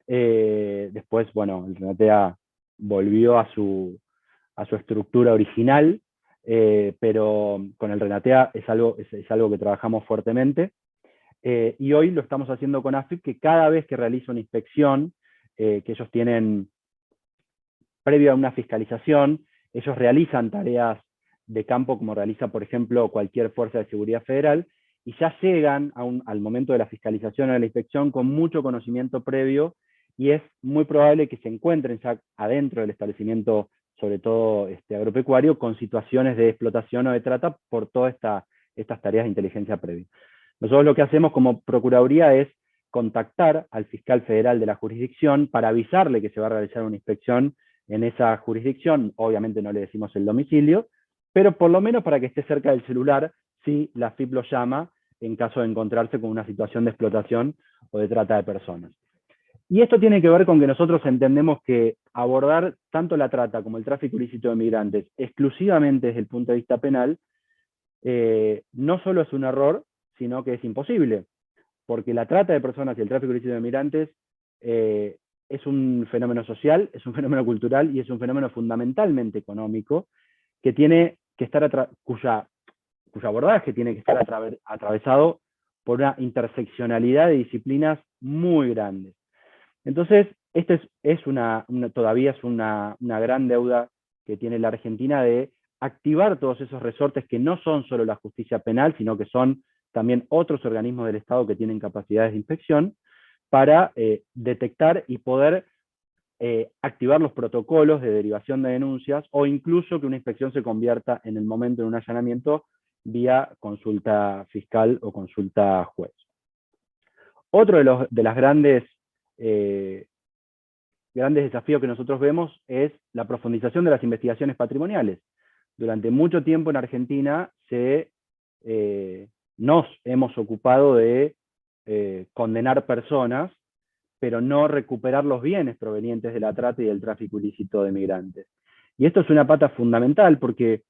Después, bueno, el Renatea volvió a su estructura original, pero con el Renatea es algo que trabajamos fuertemente. Y hoy lo estamos haciendo con AFIP, que cada vez que realiza una inspección, que ellos tienen previo a una fiscalización, ellos realizan tareas de campo como realiza, por ejemplo, cualquier fuerza de seguridad federal, y ya llegan al momento de la fiscalización o de la inspección con mucho conocimiento previo, y es muy probable que se encuentren ya adentro del establecimiento, sobre todo agropecuario, con situaciones de explotación o de trata por todas estas tareas de inteligencia previa. Nosotros lo que hacemos como Procuraduría es contactar al fiscal federal de la jurisdicción para avisarle que se va a realizar una inspección en esa jurisdicción. Obviamente no le decimos el domicilio, pero por lo menos para que esté cerca del celular si la FIP lo llama en caso de encontrarse con una situación de explotación o de trata de personas. Y esto tiene que ver con que nosotros entendemos que abordar tanto la trata como el tráfico ilícito de migrantes exclusivamente desde el punto de vista penal no solo es un error, sino que es imposible, porque la trata de personas y el tráfico ilícito de migrantes es un fenómeno social, es un fenómeno cultural y es un fenómeno fundamentalmente económico que tiene que estar cuyo abordaje tiene que estar atravesado por una interseccionalidad de disciplinas muy grandes. Entonces, todavía es una gran deuda que tiene la Argentina de activar todos esos resortes que no son solo la justicia penal, sino que son también otros organismos del Estado que tienen capacidades de inspección, para detectar y poder activar los protocolos de derivación de denuncias, o incluso que una inspección se convierta en el momento de un allanamiento vía consulta fiscal o consulta juez. Otro de los grandes desafíos que nosotros vemos es la profundización de las investigaciones patrimoniales. Durante mucho tiempo en Argentina nos hemos ocupado de condenar personas, pero no recuperar los bienes provenientes de la trata y del tráfico ilícito de migrantes. Y esto es una pata fundamental porque,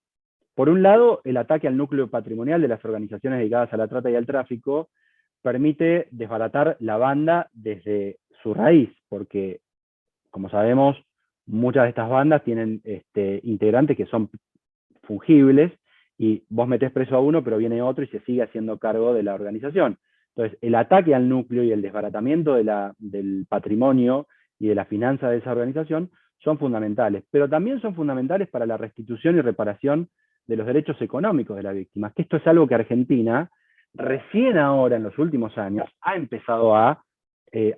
por un lado, el ataque al núcleo patrimonial de las organizaciones dedicadas a la trata y al tráfico permite desbaratar la banda desde su raíz, porque, como sabemos, muchas de estas bandas tienen integrantes que son fungibles, y vos metés preso a uno, pero viene otro y se sigue haciendo cargo de la organización. Entonces, el ataque al núcleo y el desbaratamiento del patrimonio y de la finanza de esa organización son fundamentales, pero también son fundamentales para la restitución y reparación de los derechos económicos de las víctimas, que esto es algo que Argentina, recién ahora, en los últimos años, ha empezado a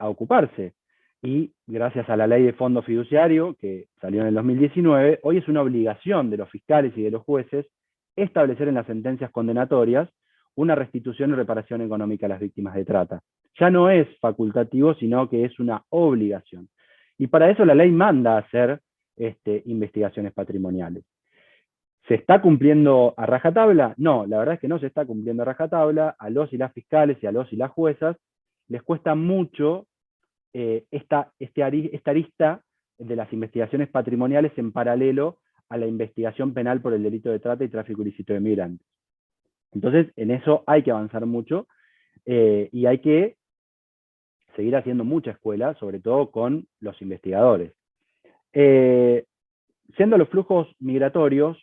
ocuparse. Y gracias a la ley de fondo fiduciario, que salió en el 2019, hoy es una obligación de los fiscales y de los jueces establecer en las sentencias condenatorias una restitución y reparación económica a las víctimas de trata. Ya no es facultativo, sino que es una obligación. Y para eso la ley manda a hacer investigaciones patrimoniales. ¿Se está cumpliendo a rajatabla? No, la verdad es que no se está cumpliendo a rajatabla. A los y las fiscales y a los y las juezas les cuesta mucho esta arista de las investigaciones patrimoniales en paralelo a la investigación penal por el delito de trata y tráfico ilícito de migrantes. Entonces, en eso hay que avanzar mucho y hay que seguir haciendo mucha escuela, sobre todo con los investigadores. Siendo los flujos migratorios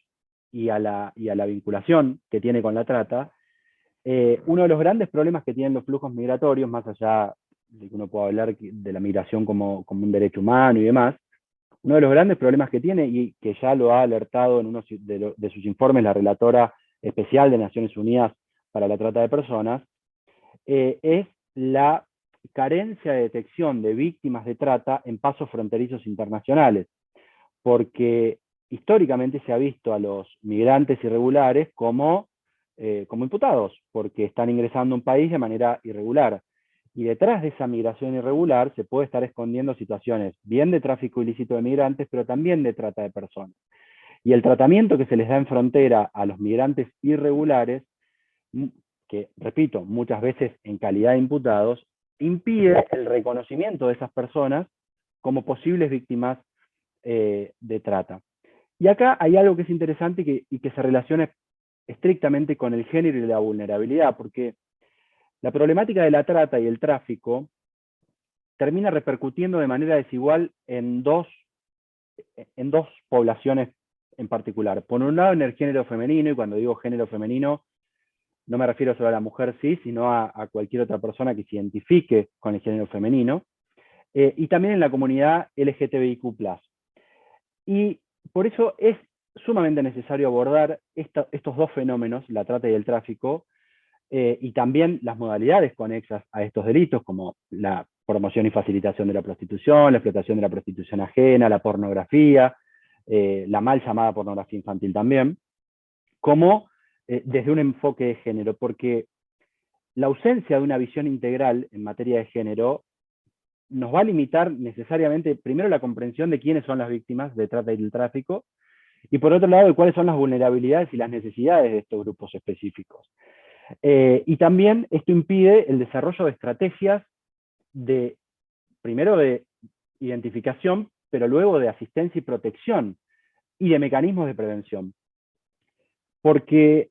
y a la vinculación que tiene con la trata, uno de los grandes problemas que tienen los flujos migratorios, más allá de que uno pueda hablar de la migración como un derecho humano y demás, uno de los grandes problemas que tiene, y que ya lo ha alertado en uno de sus informes la relatora especial de Naciones Unidas para la Trata de Personas, es la carencia de detección de víctimas de trata en pasos fronterizos internacionales, porque históricamente se ha visto a los migrantes irregulares como imputados, porque están ingresando a un país de manera irregular. Y detrás de esa migración irregular se puede estar escondiendo situaciones bien de tráfico ilícito de migrantes, pero también de trata de personas. Y el tratamiento que se les da en frontera a los migrantes irregulares, que, repito, muchas veces en calidad de imputados, impide el reconocimiento de esas personas como posibles víctimas de trata. Y acá hay algo que es interesante y que se relaciona estrictamente con el género y la vulnerabilidad, porque la problemática de la trata y el tráfico termina repercutiendo de manera desigual en dos poblaciones en particular. Por un lado, en el género femenino, y cuando digo género femenino, no me refiero solo a la mujer cis, sino a cualquier otra persona que se identifique con el género femenino, y también en la comunidad LGTBIQ+. Y por eso es sumamente necesario abordar estos dos fenómenos, la trata y el tráfico, y también las modalidades conexas a estos delitos, como la promoción y facilitación de la prostitución, la explotación de la prostitución ajena, la pornografía, la mal llamada pornografía infantil también, como desde un enfoque de género, porque la ausencia de una visión integral en materia de género nos va a limitar necesariamente, primero, la comprensión de quiénes son las víctimas de trata y del tráfico, y por otro lado, de cuáles son las vulnerabilidades y las necesidades de estos grupos específicos. Y también esto impide el desarrollo de estrategias primero de identificación, pero luego de asistencia y protección, y de mecanismos de prevención. Porque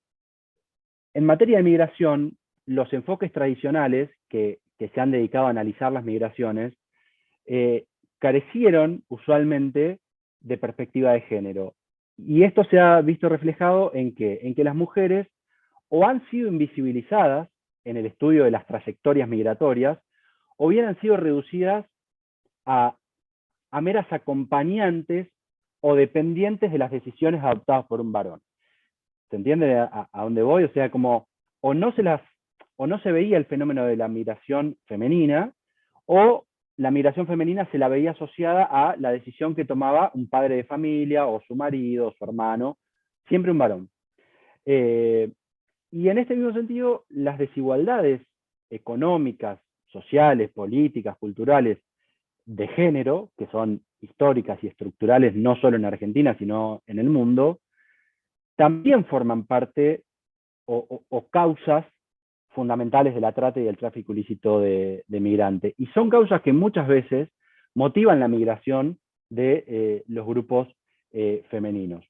en materia de migración, los enfoques tradicionales que se han dedicado a analizar las migraciones carecieron usualmente de perspectiva de género. Y esto se ha visto reflejado en que las mujeres o han sido invisibilizadas en el estudio de las trayectorias migratorias, o bien han sido reducidas a meras acompañantes o dependientes de las decisiones adoptadas por un varón. ¿Se entiende a dónde voy? O sea, como o no se veía el fenómeno de la migración femenina, o la migración femenina se la veía asociada a la decisión que tomaba un padre de familia, o su marido, o su hermano, siempre un varón. Y en este mismo sentido, las desigualdades económicas, sociales, políticas, culturales, de género, que son históricas y estructurales no solo en Argentina, sino en el mundo, también forman parte o causas fundamentales de la trata y del tráfico ilícito de migrantes. Y son causas que muchas veces motivan la migración de los grupos femeninos.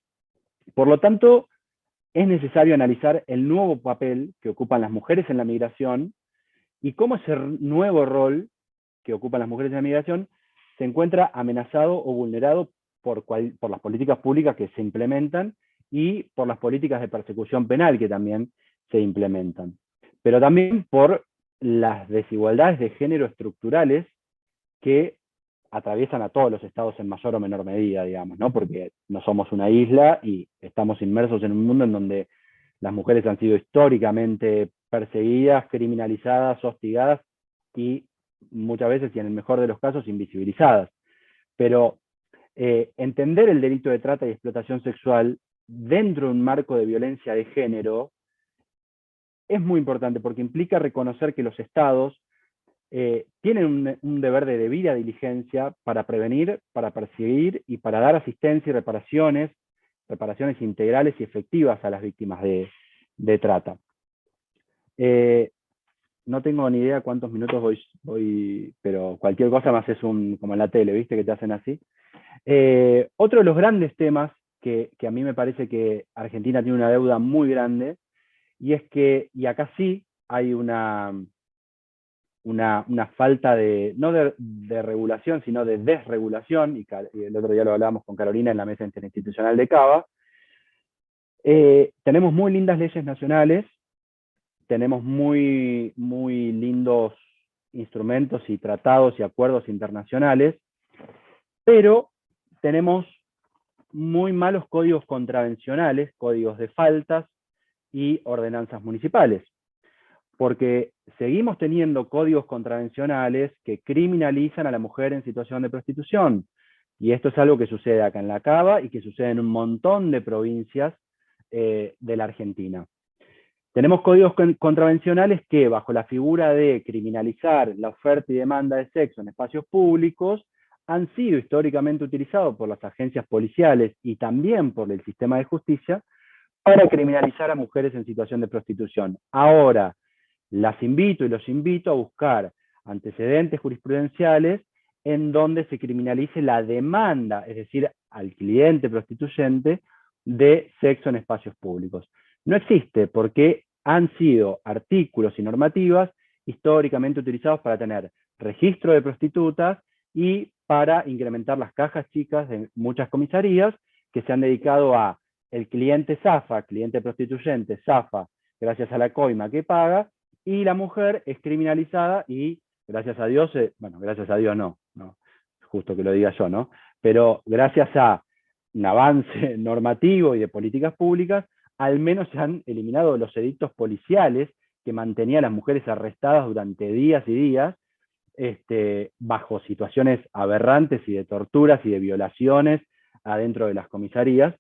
Por lo tanto, es necesario analizar el nuevo papel que ocupan las mujeres en la migración y cómo ese nuevo rol que ocupan las mujeres en la migración se encuentra amenazado o vulnerado por las políticas públicas que se implementan y por las políticas de persecución penal que también se implementan. Pero también por las desigualdades de género estructurales que atraviesan a todos los estados en mayor o menor medida, digamos, ¿no? Porque no somos una isla y estamos inmersos en un mundo en donde las mujeres han sido históricamente perseguidas, criminalizadas, hostigadas y muchas veces, y en el mejor de los casos, invisibilizadas. Pero entender el delito de trata y explotación sexual dentro de un marco de violencia de género es muy importante porque implica reconocer que los estados tienen un deber de debida diligencia para prevenir, para perseguir y para dar asistencia y reparaciones integrales y efectivas a las víctimas de trata. No tengo ni idea cuántos minutos voy, pero cualquier cosa me haces como en la tele, ¿viste? Que te hacen así. Otro de los grandes temas que a mí me parece que Argentina tiene una deuda muy grande, y es que, y acá sí hay una falta no de regulación, sino de desregulación, y el otro día lo hablábamos con Carolina en la mesa interinstitucional de Cava. Tenemos muy lindas leyes nacionales, tenemos muy, muy lindos instrumentos y tratados y acuerdos internacionales, pero tenemos muy malos códigos contravencionales, códigos de faltas y ordenanzas municipales, porque seguimos teniendo códigos contravencionales que criminalizan a la mujer en situación de prostitución, y esto es algo que sucede acá en la Cava y que sucede en un montón de provincias de la Argentina. Tenemos códigos contravencionales que, bajo la figura de criminalizar la oferta y demanda de sexo en espacios públicos, han sido históricamente utilizados por las agencias policiales y también por el sistema de justicia para criminalizar a mujeres en situación de prostitución. Ahora, las invito y los invito a buscar antecedentes jurisprudenciales en donde se criminalice la demanda, es decir, al cliente prostituyente, de sexo en espacios públicos. No existe porque han sido artículos y normativas históricamente utilizados para tener registro de prostitutas y para incrementar las cajas chicas de muchas comisarías que se han dedicado a el cliente zafa, cliente prostituyente zafa, gracias a la coima que paga, y la mujer es criminalizada y gracias a Dios, bueno, gracias a Dios no, justo que lo diga yo, ¿no? Pero gracias a un avance normativo y de políticas públicas, al menos se han eliminado los edictos policiales que mantenían a las mujeres arrestadas durante días y días, bajo situaciones aberrantes y de torturas y de violaciones adentro de las comisarías.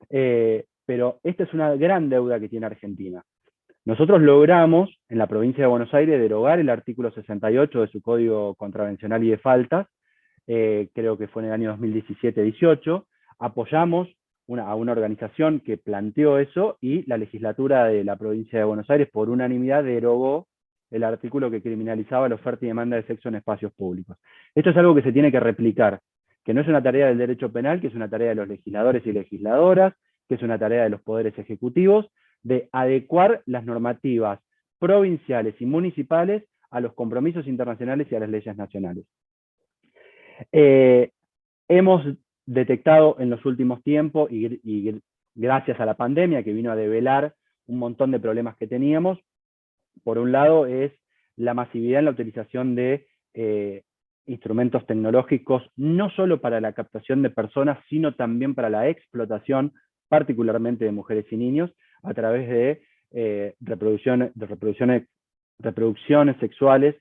Pero esta es una gran deuda que tiene Argentina. Nosotros logramos en la provincia de Buenos Aires derogar el artículo 68 de su Código Contravencional y de Faltas, creo que fue en el año 2017-18, apoyamos a una organización que planteó eso y la legislatura de la provincia de Buenos Aires por unanimidad derogó el artículo que criminalizaba la oferta y demanda de sexo en espacios públicos. Esto es algo que se tiene que replicar, que no es una tarea del derecho penal, que es una tarea de los legisladores y legisladoras, que es una tarea de los poderes ejecutivos, de adecuar las normativas provinciales y municipales a los compromisos internacionales y a las leyes nacionales. Hemos detectado en los últimos tiempos, y gracias a la pandemia que vino a develar un montón de problemas que teníamos, por un lado es la masividad en la utilización de instrumentos tecnológicos, no solo para la captación de personas, sino también para la explotación, particularmente de mujeres y niños, a través de reproducciones sexuales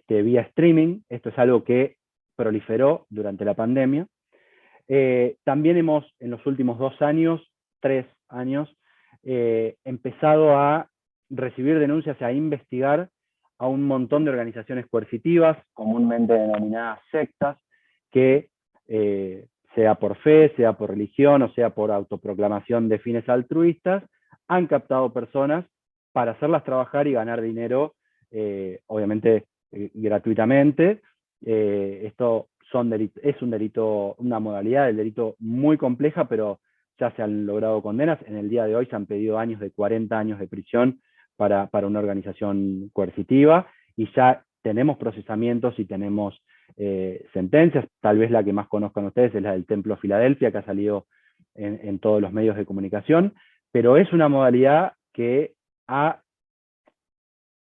vía streaming. Esto es algo que proliferó durante la pandemia. También hemos, en los últimos 3 años, empezado a recibir denuncias y a investigar a un montón de organizaciones coercitivas, comúnmente denominadas sectas, que sea por fe, sea por religión o sea por autoproclamación de fines altruistas, han captado personas para hacerlas trabajar y ganar dinero, obviamente gratuitamente. Esto es un delito, una modalidad del delito muy compleja, pero ya se han logrado condenas. En el día de hoy se han pedido años de 40 años de prisión para una organización coercitiva, y ya tenemos procesamientos y tenemos sentencias. Tal vez la que más conozcan ustedes es la del Templo Filadelfia, que ha salido en todos los medios de comunicación, pero es una modalidad que ha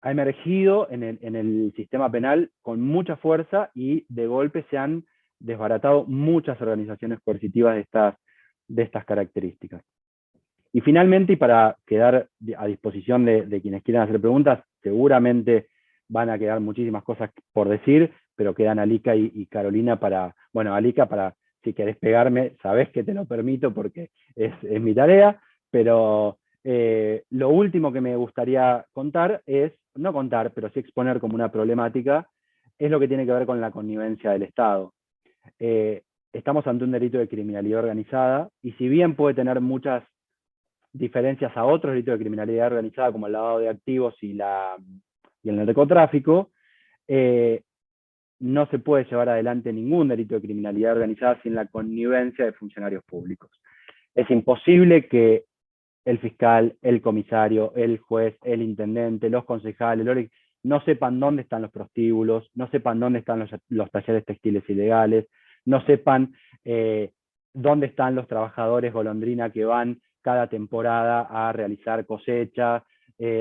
emergido en el sistema penal con mucha fuerza, y de golpe se han desbaratado muchas organizaciones coercitivas de estas características. Y finalmente, y para quedar a disposición de quienes quieran hacer preguntas, seguramente van a quedar muchísimas cosas por decir, pero quedan Alica y Carolina bueno, Alica, si querés pegarme, sabés que te lo permito porque es mi tarea, pero lo último que me gustaría contar pero sí exponer como una problemática, es lo que tiene que ver con la connivencia del Estado. Estamos ante un delito de criminalidad organizada, y si bien puede tener muchas diferencias a otros delitos de criminalidad organizada, como el lavado de activos y el narcotráfico, no se puede llevar adelante ningún delito de criminalidad organizada sin la connivencia de funcionarios públicos. Es imposible que el fiscal, el comisario, el juez, el intendente, los concejales, no sepan dónde están los prostíbulos, no sepan dónde están los talleres textiles ilegales, no sepan dónde están los trabajadores golondrina que van cada temporada a realizar cosechas,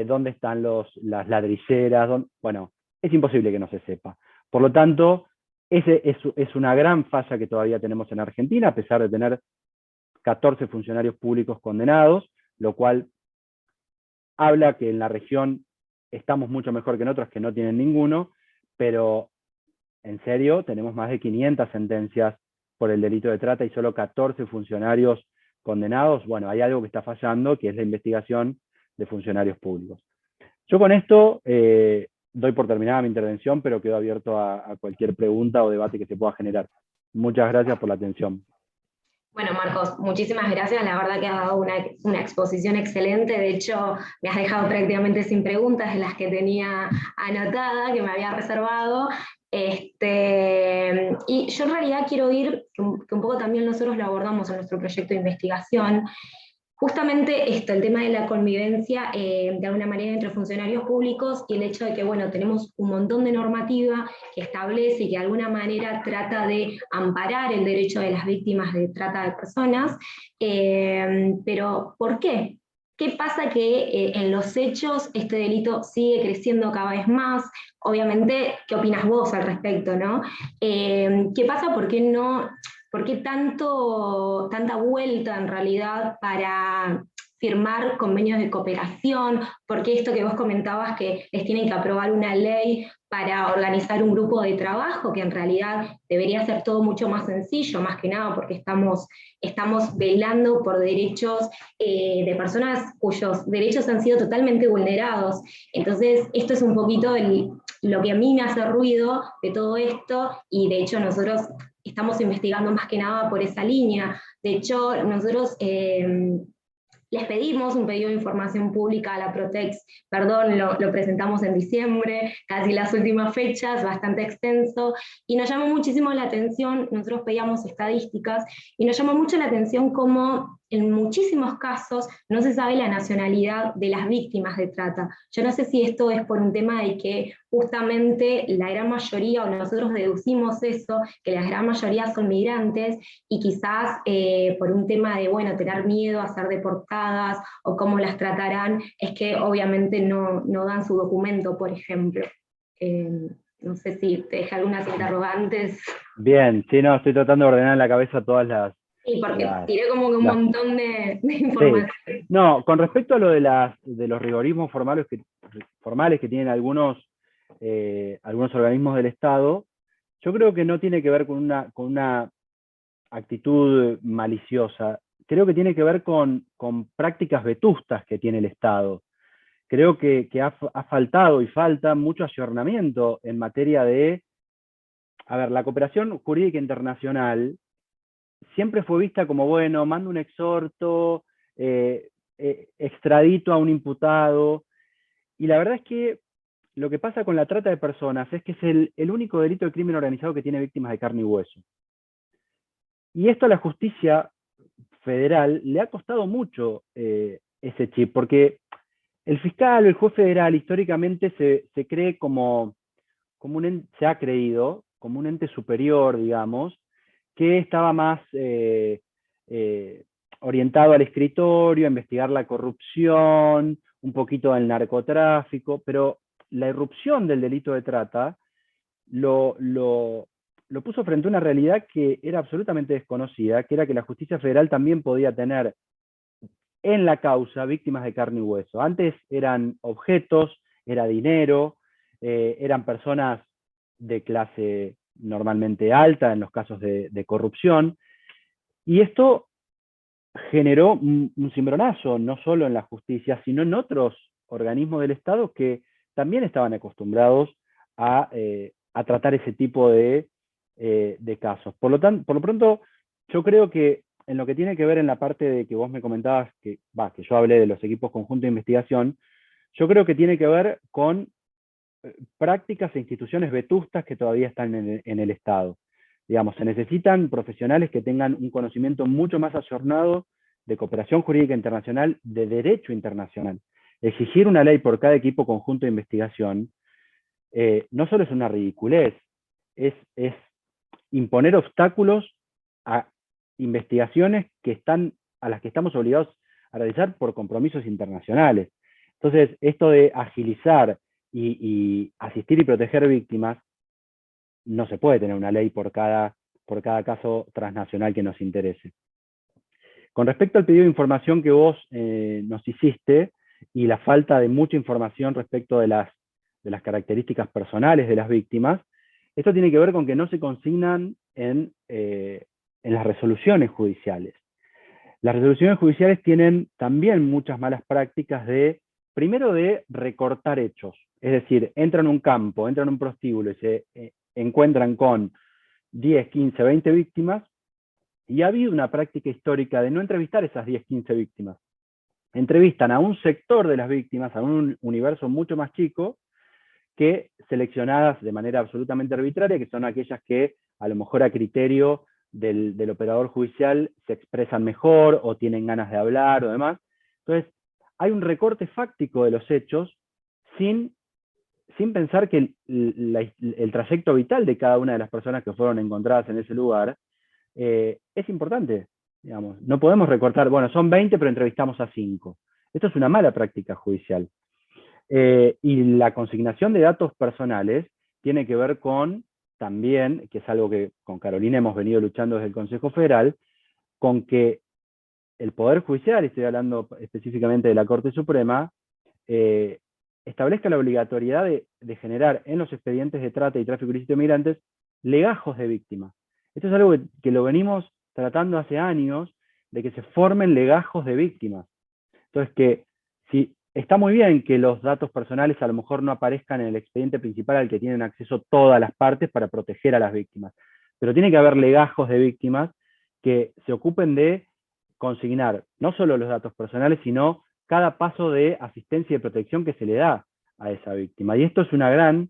dónde están las ladrilleras, bueno, es imposible que no se sepa. Por lo tanto, ese es una gran falla que todavía tenemos en Argentina, a pesar de tener 14 funcionarios públicos condenados, lo cual habla que en la región estamos mucho mejor que en otras que no tienen ninguno, pero en serio, tenemos más de 500 sentencias por el delito de trata y solo 14 funcionarios condenados. Bueno, hay algo que está fallando, que es la investigación de funcionarios públicos. Yo con esto doy por terminada mi intervención, pero quedo abierto a cualquier pregunta o debate que se pueda generar. Muchas gracias por la atención. Bueno, Marcos, muchísimas gracias. La verdad que has dado una exposición excelente. De hecho, me has dejado prácticamente sin preguntas de las que tenía anotada, que me había reservado. Y yo en realidad quiero ir, que un poco también nosotros lo abordamos en nuestro proyecto de investigación, justamente esto, el tema de la convivencia, de alguna manera, entre funcionarios públicos y el hecho de que, bueno, tenemos un montón de normativa que establece y que de alguna manera trata de amparar el derecho de las víctimas de trata de personas, pero ¿por qué? ¿Qué pasa que en los hechos este delito sigue creciendo cada vez más? Obviamente, ¿qué opinas vos al respecto, no? ¿Qué pasa? ¿Por qué no? ¿Por qué tanta vuelta en realidad para firmar convenios de cooperación? ¿Por qué esto que vos comentabas que les tienen que aprobar una ley para organizar un grupo de trabajo, que en realidad debería ser todo mucho más sencillo, más que nada porque estamos velando por derechos de personas cuyos derechos han sido totalmente vulnerados? Entonces, esto es un poquito lo que a mí me hace ruido de todo esto, y de hecho nosotros estamos investigando más que nada por esa línea. De hecho, nosotros les pedimos un pedido de información pública a la Protex, perdón, lo presentamos en diciembre, casi las últimas fechas, bastante extenso, y nos llamó muchísimo la atención, nosotros pedíamos estadísticas, y nos llamó mucho la atención cómo en muchísimos casos no se sabe la nacionalidad de las víctimas de trata. Yo no sé si esto es por un tema de que justamente la gran mayoría, o nosotros deducimos eso, que la gran mayoría son migrantes, y quizás por un tema de, bueno, tener miedo a ser deportadas o cómo las tratarán, es que obviamente no dan su documento, por ejemplo. No sé si te deja algunas interrogantes. Bien, sí, no, estoy tratando de ordenar en la cabeza todas las... Sí, porque tiré como que un montón de información. Sí. No, con respecto a lo de los rigorismos formales que tienen algunos organismos del Estado, yo creo que no tiene que ver con una actitud maliciosa. Creo que tiene que ver con prácticas vetustas que tiene el Estado. Creo que ha faltado y falta mucho ayornamiento en materia de... A ver, la cooperación jurídica internacional siempre fue vista como, bueno, mando un exhorto, extradito a un imputado, y la verdad es que lo que pasa con la trata de personas es que es el único delito de crimen organizado que tiene víctimas de carne y hueso. Y esto a la justicia federal le ha costado mucho ese chip, porque el fiscal o el juez federal históricamente se cree se ha creído como un ente superior, digamos, que estaba más orientado al escritorio, a investigar la corrupción, un poquito del narcotráfico, pero la irrupción del delito de trata lo puso frente a una realidad que era absolutamente desconocida, que era que la justicia federal también podía tener en la causa víctimas de carne y hueso. Antes eran objetos, era dinero, eran personas de clase normalmente alta en los casos de corrupción, y esto generó un cimbronazo, no solo en la justicia, sino en otros organismos del Estado que también estaban acostumbrados a tratar ese tipo de casos. Por lo pronto, yo creo que en lo que tiene que ver en la parte de que vos me comentabas, que yo hablé de los equipos conjuntos de investigación, yo creo que tiene que ver con prácticas e instituciones vetustas que todavía están en el Estado. Digamos, se necesitan profesionales que tengan un conocimiento mucho más ayornado de cooperación jurídica internacional, de derecho internacional. Exigir una ley por cada equipo conjunto de investigación no solo es una ridiculez, es imponer obstáculos a investigaciones a las que estamos obligados a realizar por compromisos internacionales. Entonces, esto de agilizar y asistir y proteger víctimas, no se puede tener una ley por cada caso transnacional que nos interese. Con respecto al pedido de información que vos nos hiciste y la falta de mucha información respecto de las características personales de las víctimas, esto tiene que ver con que no se consignan en las resoluciones judiciales. Las resoluciones judiciales tienen también muchas malas prácticas primero de recortar hechos. Es decir, entran a un campo, entran a un prostíbulo y se encuentran con 10, 15, 20 víctimas, y ha habido una práctica histórica de no entrevistar esas 10, 15 víctimas. Entrevistan a un sector de las víctimas, a un universo mucho más chico, que seleccionadas de manera absolutamente arbitraria, que son aquellas que a lo mejor a criterio del operador judicial se expresan mejor o tienen ganas de hablar o demás. Entonces, hay un recorte fáctico de los hechos sin pensar que el trayecto vital de cada una de las personas que fueron encontradas en ese lugar es importante. Digamos. No podemos recortar, bueno, son 20, pero entrevistamos a 5. Esto es una mala práctica judicial. Y la consignación de datos personales tiene que ver con, también, que es algo que con Carolina hemos venido luchando desde el Consejo Federal, con que el Poder Judicial, estoy hablando específicamente de la Corte Suprema, establezca la obligatoriedad de generar en los expedientes de trata y tráfico ilícito de migrantes legajos de víctimas. Esto es algo que lo venimos tratando hace años, de que se formen legajos de víctimas. Entonces, que si está muy bien que los datos personales a lo mejor no aparezcan en el expediente principal al que tienen acceso todas las partes para proteger a las víctimas, pero tiene que haber legajos de víctimas que se ocupen de consignar no solo los datos personales, sino cada paso de asistencia y protección que se le da a esa víctima. Y esto es una gran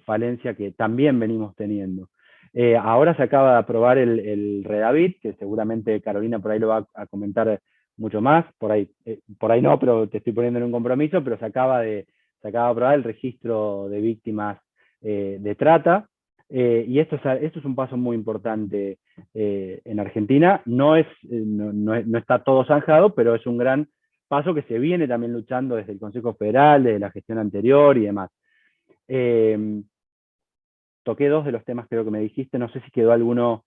falencia que también venimos teniendo. Ahora se acaba de aprobar el Redavit, que seguramente Carolina por ahí lo va a comentar mucho más, por ahí no, pero te estoy poniendo en un compromiso, pero se acaba de aprobar el registro de víctimas de trata, y esto es un paso muy importante en Argentina. No está todo zanjado, pero es un gran paso que se viene también luchando desde el Consejo Federal, desde la gestión anterior y demás. Toqué 2 de los temas, creo que me dijiste, no sé si quedó alguno.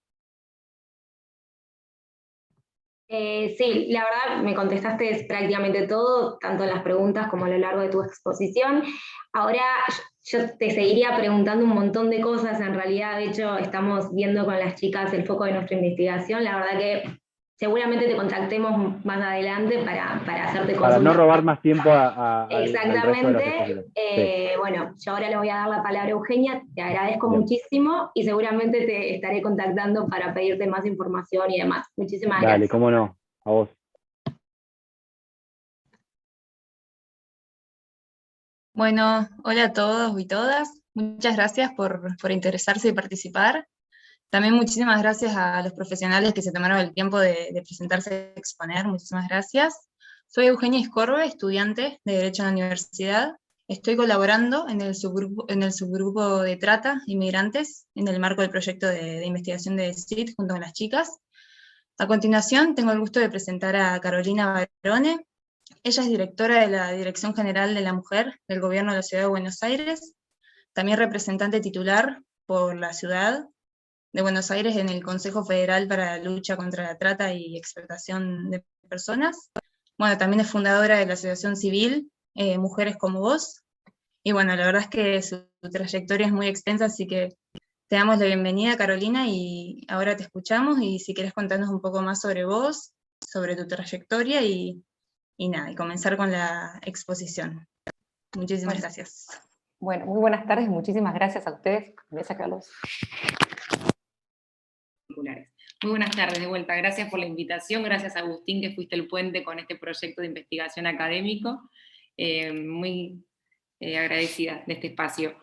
Sí, la verdad me contestaste prácticamente todo, tanto en las preguntas como a lo largo de tu exposición. Ahora yo te seguiría preguntando un montón de cosas, en realidad, de hecho, estamos viendo con las chicas el foco de nuestra investigación, la verdad que seguramente te contactemos más adelante para hacerte consultas. Para no robar más tiempo Exactamente. Bueno, yo ahora le voy a dar la palabra a Eugenia, te agradezco muchísimo y seguramente te estaré contactando para pedirte más información y demás. Muchísimas gracias. Dale, cómo no, a vos. Bueno, hola a todos y todas. Muchas gracias por interesarse y participar. También muchísimas gracias a los profesionales que se tomaron el tiempo de presentarse y exponer. Muchísimas gracias. Soy Eugenia Iscorbe, estudiante de Derecho en la universidad. Estoy colaborando en el subgrupo de trata inmigrantes en el marco del proyecto de investigación de CIT junto con las chicas. A continuación, tengo el gusto de presentar a Carolina Barone. Ella es directora de la Dirección General de la Mujer del Gobierno de la Ciudad de Buenos Aires, también representante titular por la ciudad de Buenos Aires en el Consejo Federal para la Lucha contra la Trata y Explotación de Personas. Bueno, también es fundadora de la asociación civil Mujeres como Vos. Y bueno, la verdad es que su trayectoria es muy extensa, así que te damos la bienvenida, Carolina, y ahora te escuchamos, y si quieres contarnos un poco más sobre vos, sobre tu trayectoria, y nada, y comenzar con la exposición. Muchísimas gracias. Bueno, muy buenas tardes, muchísimas gracias a ustedes. Voy a sacarlos. Muy buenas tardes de vuelta, gracias por la invitación, gracias a Agustín que fuiste el puente con este proyecto de investigación académico, muy agradecida de este espacio.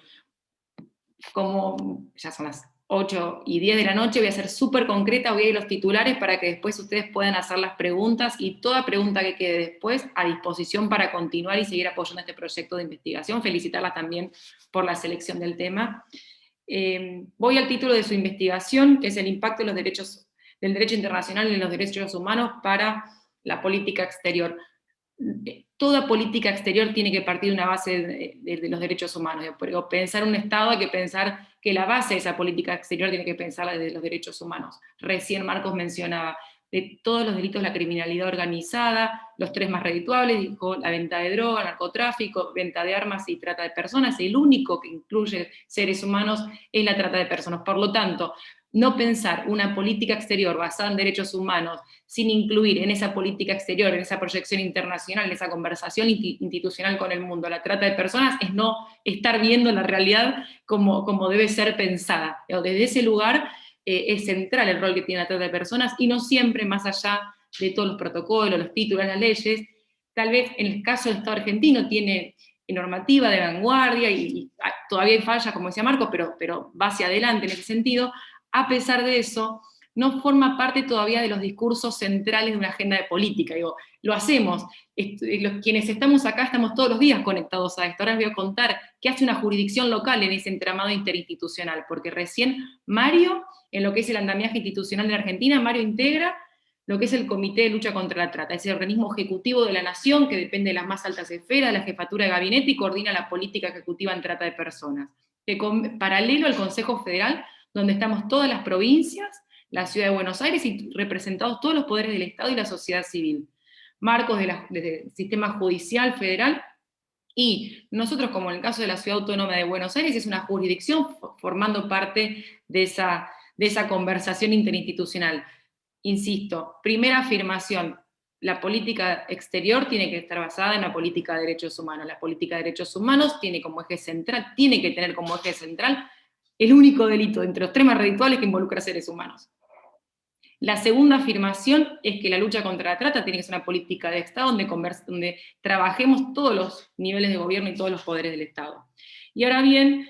Como ya son las 8:10 de la noche, voy a ser súper concreta, voy a ir a los titulares para que después ustedes puedan hacer las preguntas, y toda pregunta que quede después a disposición para continuar y seguir apoyando este proyecto de investigación, felicitarlas también por la selección del tema. Voy al título de su investigación, que es el impacto de del derecho internacional en los derechos humanos para la política exterior. Toda política exterior tiene que partir de una base de los derechos humanos. Pero pensar un Estado hay que pensar que la base de esa política exterior tiene que pensarla desde los derechos humanos. Recién Marcos mencionaba de todos los delitos la criminalidad organizada, los 3 más redituables, dijo la venta de droga, narcotráfico, venta de armas y trata de personas. El único que incluye seres humanos es la trata de personas. Por lo tanto, no pensar una política exterior basada en derechos humanos sin incluir en esa política exterior, en esa proyección internacional, en esa conversación institucional con el mundo, la trata de personas, es no estar viendo la realidad como debe ser pensada. Desde ese lugar es central el rol que tiene la trata de personas, y no siempre más allá de todos los protocolos, los títulos, las leyes. Tal vez en el caso del Estado argentino tiene normativa de vanguardia, y todavía hay fallas, como decía Marcos, pero va hacia adelante en ese sentido. A pesar de eso, no forma parte todavía de los discursos centrales de una agenda de política. Digo, lo hacemos. Quienes estamos acá estamos todos los días conectados a esto. Ahora les voy a contar qué hace una jurisdicción local en ese entramado interinstitucional, porque recién Mario, en lo que es el andamiaje institucional de la Argentina, Mario integra lo que es el Comité de Lucha contra la Trata, ese organismo ejecutivo de la Nación que depende de las más altas esferas, de la jefatura de gabinete, y coordina la política ejecutiva en trata de personas. Paralelo al Consejo Federal, donde estamos todas las provincias, la Ciudad de Buenos Aires, y representados todos los poderes del Estado y la sociedad civil. Marcos del sistema judicial federal, y nosotros, como en el caso de la Ciudad Autónoma de Buenos Aires, es una jurisdicción formando parte de esa conversación interinstitucional. Insisto, primera afirmación, la política exterior tiene que estar basada en la política de derechos humanos. La política de derechos humanos tiene que tener como eje central el único delito entre los 3 más redituables que involucra a seres humanos. La segunda afirmación es que la lucha contra la trata tiene que ser una política de Estado donde trabajemos todos los niveles de gobierno y todos los poderes del Estado. Y ahora bien,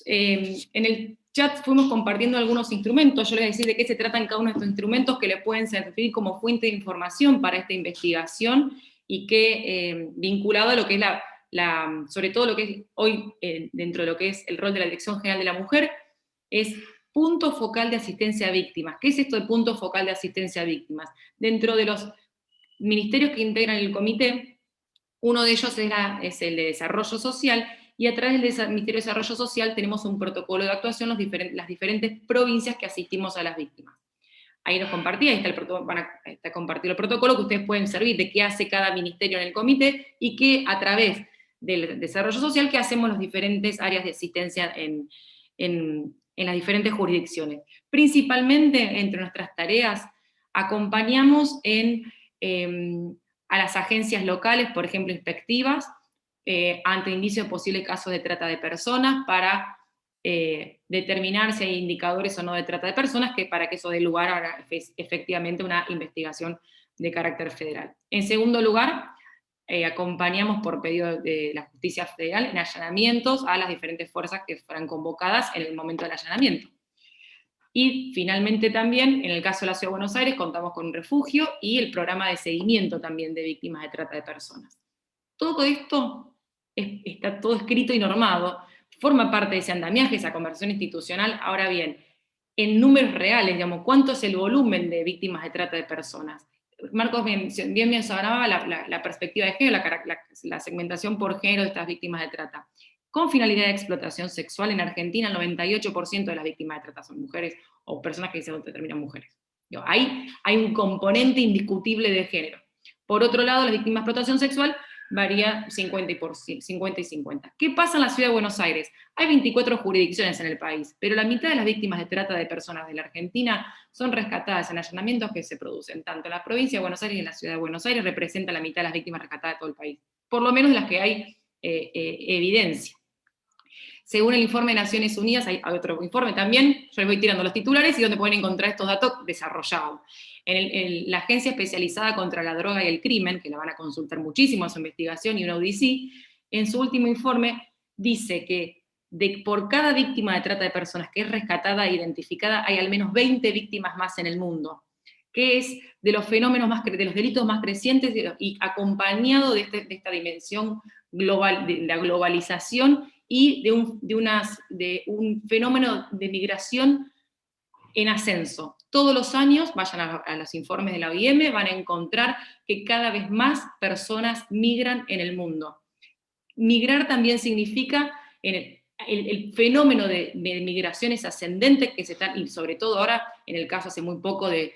en el chat fuimos compartiendo algunos instrumentos. Yo les voy a decir de qué se tratan cada uno de estos instrumentos que le pueden servir como fuente de información para esta investigación, y que vinculado a lo que es sobre todo lo que es hoy, dentro de lo que es el rol de la Dirección General de la Mujer, es punto focal de asistencia a víctimas. ¿Qué es esto de punto focal de asistencia a víctimas? Dentro de los ministerios que integran el comité, uno de ellos es el de Desarrollo Social, y a través del Ministerio de Desarrollo Social tenemos un protocolo de actuación las diferentes provincias que asistimos a las víctimas. Ahí nos compartí, ahí está compartido el protocolo, que ustedes pueden servir de qué hace cada ministerio en el comité, y que a través del desarrollo social que hacemos las diferentes áreas de asistencia en las diferentes jurisdicciones. Principalmente, entre nuestras tareas, acompañamos a las agencias locales, por ejemplo, inspectivas, ante indicios de posibles casos de trata de personas, para determinar si hay indicadores o no de trata de personas, para que eso dé lugar a efectivamente una investigación de carácter federal. En segundo lugar, acompañamos por pedido de la justicia federal en allanamientos a las diferentes fuerzas que fueran convocadas en el momento del allanamiento. Y finalmente también, en el caso de la Ciudad de Buenos Aires, contamos con un refugio y el programa de seguimiento también de víctimas de trata de personas. Todo esto está todo escrito y normado, forma parte de ese andamiaje, esa conversación institucional. Ahora bien, en números reales, digamos, ¿cuánto es el volumen de víctimas de trata de personas? Marcos bien mencionaba la perspectiva de género, la segmentación por género de estas víctimas de trata. Con finalidad de explotación sexual, en Argentina el 98% de las víctimas de trata son mujeres, o personas que se autodeterminan mujeres. Ahí hay un componente indiscutible de género. Por otro lado, las víctimas de explotación sexual varía 50 y 50. ¿Qué pasa en la Ciudad de Buenos Aires? Hay 24 jurisdicciones en el país, pero la mitad de las víctimas de trata de personas de la Argentina son rescatadas en allanamientos que se producen tanto en la provincia de Buenos Aires y en la Ciudad de Buenos Aires. Representa la mitad de las víctimas rescatadas de todo el país, por lo menos de las que hay evidencia. Según el informe de Naciones Unidas, hay otro informe también, yo les voy tirando los titulares y donde pueden encontrar estos datos desarrollados. La Agencia Especializada contra la Droga y el Crimen, que la van a consultar muchísimo en su investigación, y una UDC, en su último informe dice que por cada víctima de trata de personas que es rescatada e identificada, hay al menos 20 víctimas más en el mundo, que es de los fenómenos de los delitos más crecientes, y acompañado de esta dimensión global, de la globalización, y de un fenómeno de migración en ascenso. Todos los años, vayan a los informes de la OIM, van a encontrar que cada vez más personas migran en el mundo. Migrar también significa el fenómeno de migraciones ascendentes que se están, y sobre todo ahora, en el caso hace muy poco de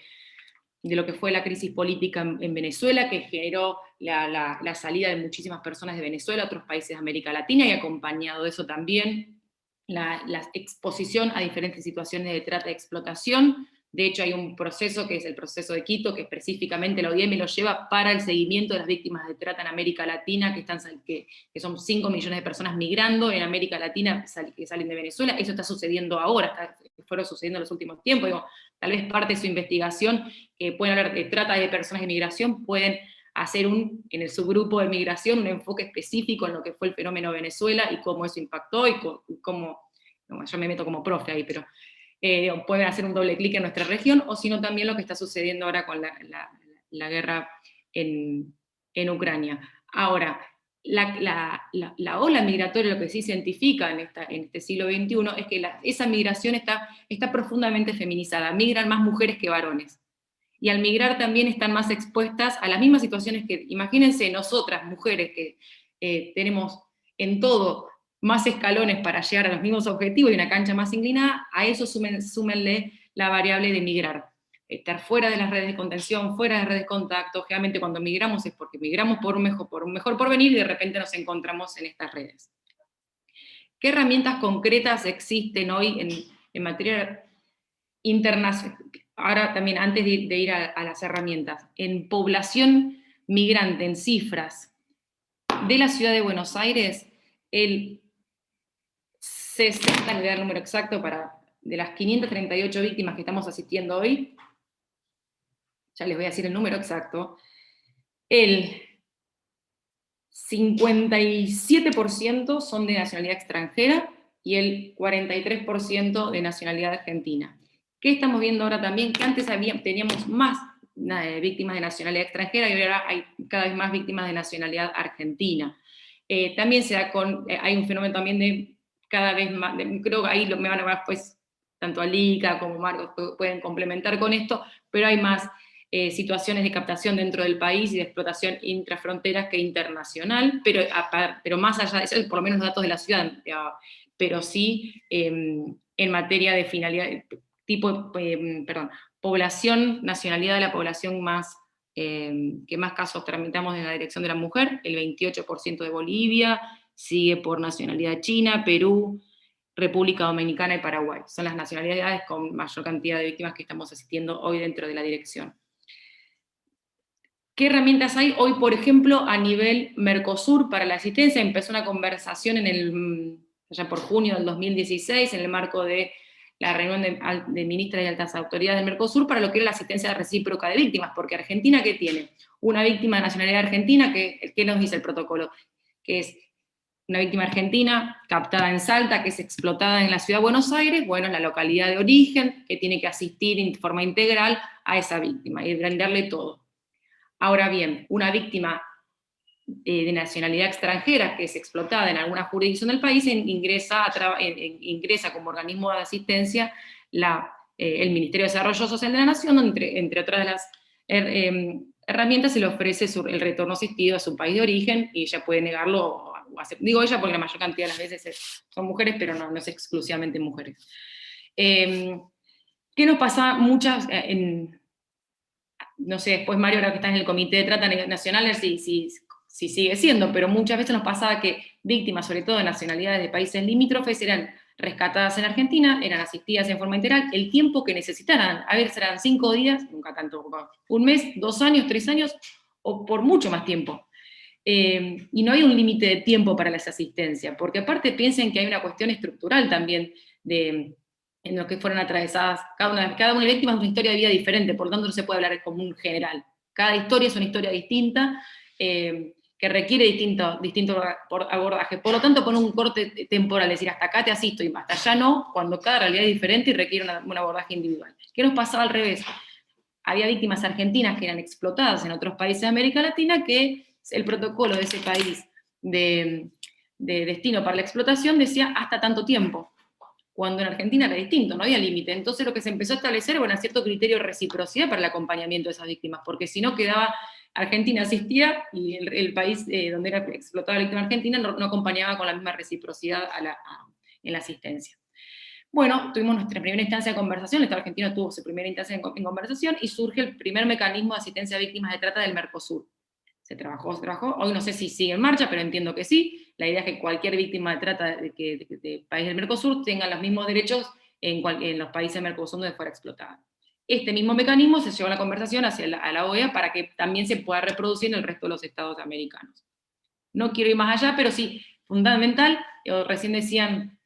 lo que fue la crisis política en Venezuela, que generó la salida de muchísimas personas de Venezuela a otros países de América Latina, y acompañado de eso también la exposición a diferentes situaciones de trata y explotación. De hecho, hay un proceso que es el proceso de Quito, que específicamente la OIM lo lleva para el seguimiento de las víctimas de trata en América Latina, que son 5 millones de personas migrando en América Latina que salen de Venezuela. Eso está sucediendo ahora, fueron sucediendo en los últimos tiempos. Tal vez parte de su investigación, que pueden hablar de trata de personas de migración, pueden hacer en el subgrupo de migración un enfoque específico en lo que fue el fenómeno Venezuela y cómo eso impactó y cómo, bueno, yo me meto como profe ahí, pero pueden hacer un doble clic en nuestra región, o sino también lo que está sucediendo ahora con la guerra en Ucrania. Ahora, la ola migratoria, lo que sí se identifica en este siglo XXI, es que esa migración está profundamente feminizada, migran más mujeres que varones. Y al migrar también están más expuestas a las mismas situaciones que, imagínense, nosotras, mujeres, que tenemos en todo más escalones para llegar a los mismos objetivos y una cancha más inclinada, a eso súmenle la variable de migrar. Estar fuera de las redes de contención, fuera de redes de contacto, generalmente cuando migramos es porque migramos por un mejor porvenir y de repente nos encontramos en estas redes. ¿Qué herramientas concretas existen hoy en materia internacional? Ahora también, antes de ir a las herramientas, en población migrante, en cifras, de la ciudad de Buenos Aires, el 60, le voy a dar el número exacto, de las 538 víctimas que estamos asistiendo hoy, ya les voy a decir el número exacto, el 57% son de nacionalidad extranjera y el 43% de nacionalidad argentina. ¿Qué estamos viendo ahora también? Que antes teníamos más víctimas de nacionalidad extranjera y ahora hay cada vez más víctimas de nacionalidad argentina. También hay un fenómeno también de cada vez más, creo que ahí me van a ver pues, tanto Alica como Marcos pueden complementar con esto, pero hay más situaciones de captación dentro del país y de explotación intrafronteras que internacional, pero más allá de eso, por lo menos los datos de la ciudad, pero sí en materia de finalidad, población, nacionalidad de la población que más casos tramitamos en la dirección de la mujer, el 28% de Bolivia, sigue por nacionalidad China, Perú, República Dominicana y Paraguay. Son las nacionalidades con mayor cantidad de víctimas que estamos asistiendo hoy dentro de la dirección. ¿Qué herramientas hay? Hoy, por ejemplo, a nivel Mercosur para la asistencia, empezó una conversación allá por junio del 2016, en el marco de la reunión de ministras y altas autoridades del Mercosur para lo que era la asistencia recíproca de víctimas, porque Argentina, ¿qué tiene? Una víctima de nacionalidad argentina, ¿qué nos dice el protocolo? Que es una víctima argentina captada en Salta, que es explotada en la ciudad de Buenos Aires, bueno, en la localidad de origen, que tiene que asistir de forma integral a esa víctima y brindarle todo. Ahora bien, una víctima de nacionalidad extranjera que es explotada en alguna jurisdicción del país ingresa como organismo de asistencia el Ministerio de Desarrollo Social de la Nación, donde entre otras de las herramientas se le ofrece el retorno asistido a su país de origen y ella puede negarlo. Digo ella porque la mayor cantidad de las veces son mujeres, pero no es exclusivamente mujeres. ¿Qué nos pasa muchas no sé, después Mario, ahora que está en el Comité de Trata Nacional, si sigue siendo, pero muchas veces nos pasaba que víctimas, sobre todo de nacionalidades de países limítrofes, eran rescatadas en Argentina, eran asistidas en forma integral, el tiempo que necesitaran, a ver, serán 5 días, nunca tanto, un mes, 2 años, 3 años, o por mucho más tiempo. Y no hay un límite de tiempo para esa asistencia, porque aparte piensen que hay una cuestión estructural también en lo que fueron atravesadas, cada una de las víctimas es una historia de vida diferente, por lo tanto no se puede hablar como un general. Cada historia es una historia distinta, que requiere distinto abordaje. Por lo tanto, poner un corte temporal, es decir, hasta acá te asisto y hasta allá no, cuando cada realidad es diferente y requiere un abordaje individual. ¿Qué nos pasaba al revés? Había víctimas argentinas que eran explotadas en otros países de América Latina que el protocolo de ese país de destino para la explotación decía hasta tanto tiempo, cuando en Argentina era distinto, no había límite. Entonces lo que se empezó a establecer era cierto criterio de reciprocidad para el acompañamiento de esas víctimas, porque si no quedaba, Argentina asistía y el país donde era explotada la víctima argentina no acompañaba con la misma reciprocidad en la asistencia. Bueno, tuvimos nuestra primera instancia de conversación, el Estado argentino tuvo su primera instancia en conversación y surge el primer mecanismo de asistencia a víctimas de trata del Mercosur. Se trabajó, hoy no sé si sigue en marcha, pero entiendo que sí. La idea es que cualquier víctima de trata de país del Mercosur tenga los mismos derechos en los países del Mercosur donde fuera explotada. Este mismo mecanismo se llevó a la conversación a la OEA para que también se pueda reproducir en el resto de los estados americanos. No quiero ir más allá, pero sí, fundamental, recién decían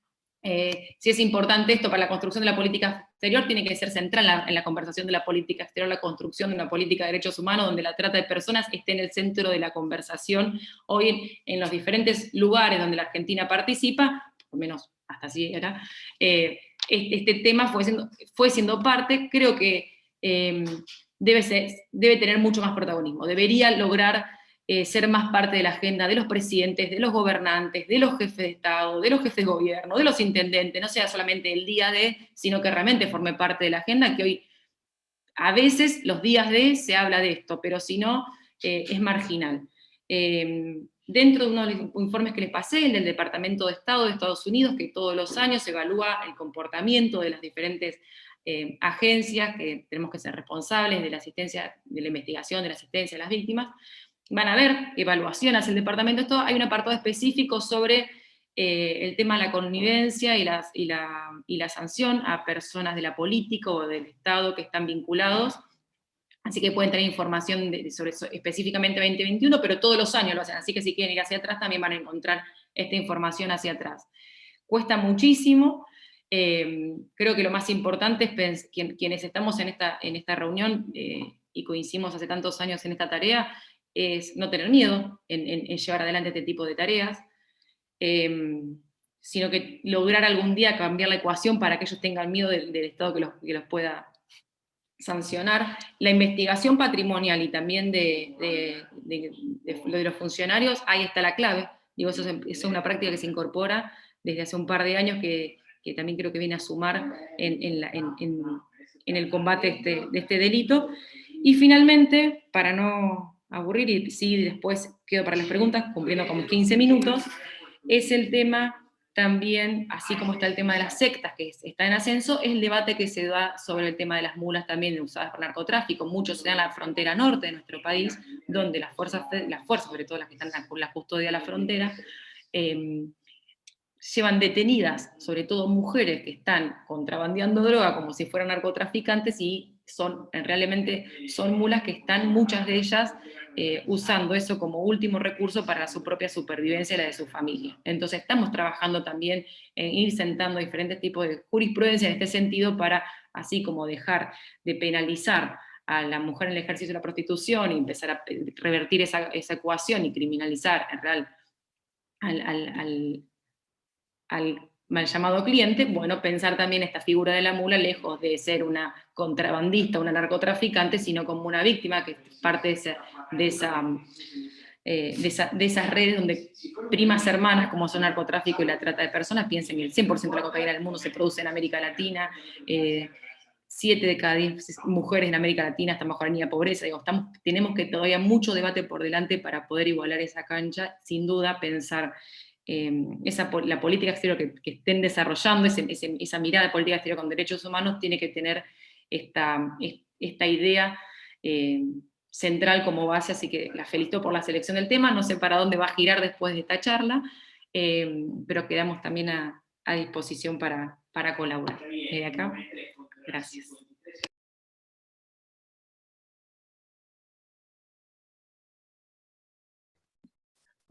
Si es importante esto para la construcción de la política exterior, tiene que ser central en la conversación de la política exterior, la construcción de una política de derechos humanos, donde la trata de personas esté en el centro de la conversación. Hoy, en los diferentes lugares donde la Argentina participa, por lo menos hasta así era, este tema fue siendo parte. Creo que debe tener mucho más protagonismo, debería lograr ser más parte de la agenda de los presidentes, de los gobernantes, de los jefes de Estado, de los jefes de gobierno, de los intendentes, no sea solamente el día de, sino que realmente forme parte de la agenda, que hoy a veces los días de se habla de esto, pero si no, es marginal. Dentro de uno de los informes que les pasé, el del Departamento de Estado de Estados Unidos, que todos los años evalúa el comportamiento de las diferentes agencias, que tenemos que ser responsables de la asistencia, de la investigación, de la asistencia a las víctimas, van a ver evaluación hacia el Departamento de Estado. Hay un apartado específico sobre el tema de la connivencia y la sanción a personas de la política o del Estado que están vinculados. Así que pueden tener información sobre eso, específicamente 2021, pero todos los años lo hacen, así que si quieren ir hacia atrás también van a encontrar esta información hacia atrás. Cuesta muchísimo. Creo que lo más importante es quienes estamos en esta reunión y coincidimos hace tantos años en esta tarea, es no tener miedo en llevar adelante este tipo de tareas, sino que lograr algún día cambiar la ecuación para que ellos tengan miedo del Estado que los pueda sancionar. La investigación patrimonial y también de los funcionarios, ahí está la clave. Digo, eso es una práctica que se incorpora desde hace un par de años, que también creo que viene a sumar en el combate de este delito. Y finalmente, para no aburrir, y sí después quedo para las preguntas, cumpliendo como 15 minutos, es el tema también, así como está el tema de las sectas, que está en ascenso, es el debate que se da sobre el tema de las mulas también usadas por narcotráfico. Muchos se dan en la frontera norte de nuestro país, donde las fuerzas, sobre todo las que están con la custodia de la frontera, llevan detenidas, sobre todo mujeres que están contrabandeando droga como si fueran narcotraficantes, y realmente son mulas que están, muchas de ellas, usando eso como último recurso para su propia supervivencia y la de su familia. Entonces estamos trabajando también en ir sentando diferentes tipos de jurisprudencia en este sentido, para así como dejar de penalizar a la mujer en el ejercicio de la prostitución y empezar a revertir esa ecuación y criminalizar en real al mal llamado cliente. Bueno, pensar también esta figura de la mula, lejos de ser una contrabandista, una narcotraficante, sino como una víctima que es parte de esas redes donde primas hermanas, como son narcotráfico y la trata de personas. Piensen que el 100% de la cocaína del mundo se produce en América Latina, 7 de cada 10 mujeres en América Latina están bajo la línea de pobreza. Digo, tenemos que todavía mucho debate por delante para poder igualar esa cancha. Sin duda, pensar la política exterior que estén desarrollando, esa mirada de política exterior con derechos humanos, tiene que tener esta idea central como base. Así que la felicito por la selección del tema. No sé para dónde va a girar después de esta charla, pero quedamos también a disposición para colaborar. Desde acá, gracias.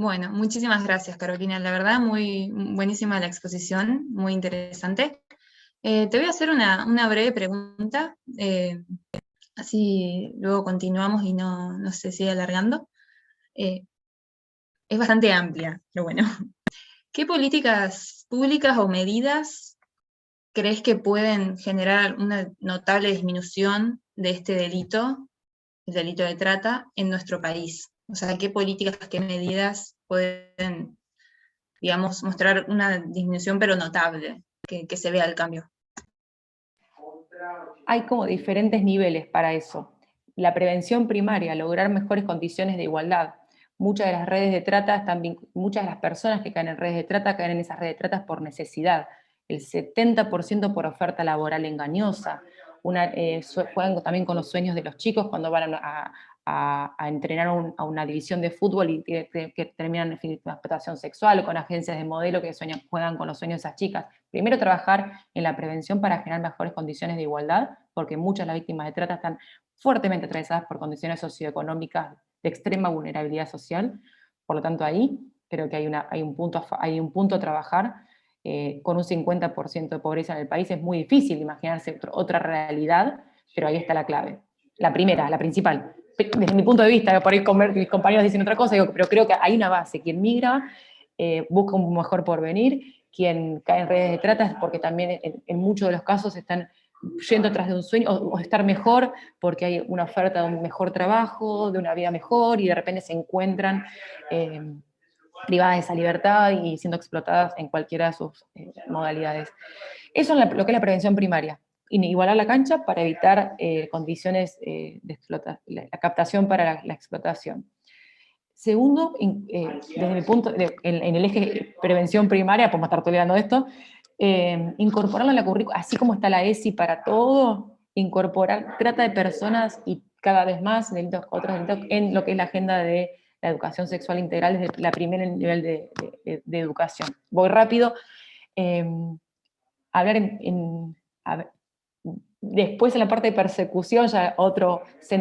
Bueno, muchísimas gracias, Carolina. La verdad, muy buenísima la exposición, muy interesante. Te voy a hacer una breve pregunta, así luego continuamos y no se sigue alargando. Es bastante amplia, pero bueno. ¿Qué políticas públicas o medidas crees que pueden generar una notable disminución de este delito, el delito de trata, en nuestro país? O sea, ¿qué políticas, qué medidas pueden, digamos, mostrar una disminución pero notable, que se vea el cambio? Hay como diferentes niveles para eso. La prevención primaria, lograr mejores condiciones de igualdad. Muchas de las redes de trata muchas de las personas que caen en redes de trata caen en esas redes de trata por necesidad. El 70% por oferta laboral engañosa. Juegan también con los sueños de los chicos cuando van a entrenar a una división de fútbol y que terminan en explotación sexual, o con agencias de modelo que juegan con los sueños de esas chicas. Primero, trabajar en la prevención para generar mejores condiciones de igualdad, porque muchas de las víctimas de trata están fuertemente atravesadas por condiciones socioeconómicas de extrema vulnerabilidad social. Por lo tanto, ahí creo que hay un punto a trabajar. con un 50% de pobreza en el país, es muy difícil imaginarse otra realidad, pero ahí está la clave. La primera, la principal. Desde mi punto de vista, por ahí mis compañeros dicen otra cosa, digo, pero creo que hay una base. Quien migra busca un mejor porvenir, quien cae en redes de trata es porque también en muchos de los casos están yendo atrás de un sueño, o estar mejor porque hay una oferta de un mejor trabajo, de una vida mejor, y de repente se encuentran privadas de esa libertad y siendo explotadas en cualquiera de sus modalidades. Eso es lo que es la prevención primaria. Igualar la cancha para evitar condiciones de explotación, la captación para la explotación. Segundo, desde mi punto, en el eje prevención primaria, podemos estar tolerando esto, incorporarlo en la currícula, así como está la ESI para todo, incorporar trata de personas y cada vez más delitos, otros delitos en lo que es la agenda de la educación sexual integral desde la primera nivel de educación. Voy rápido. Hablar después en la parte de persecución, ya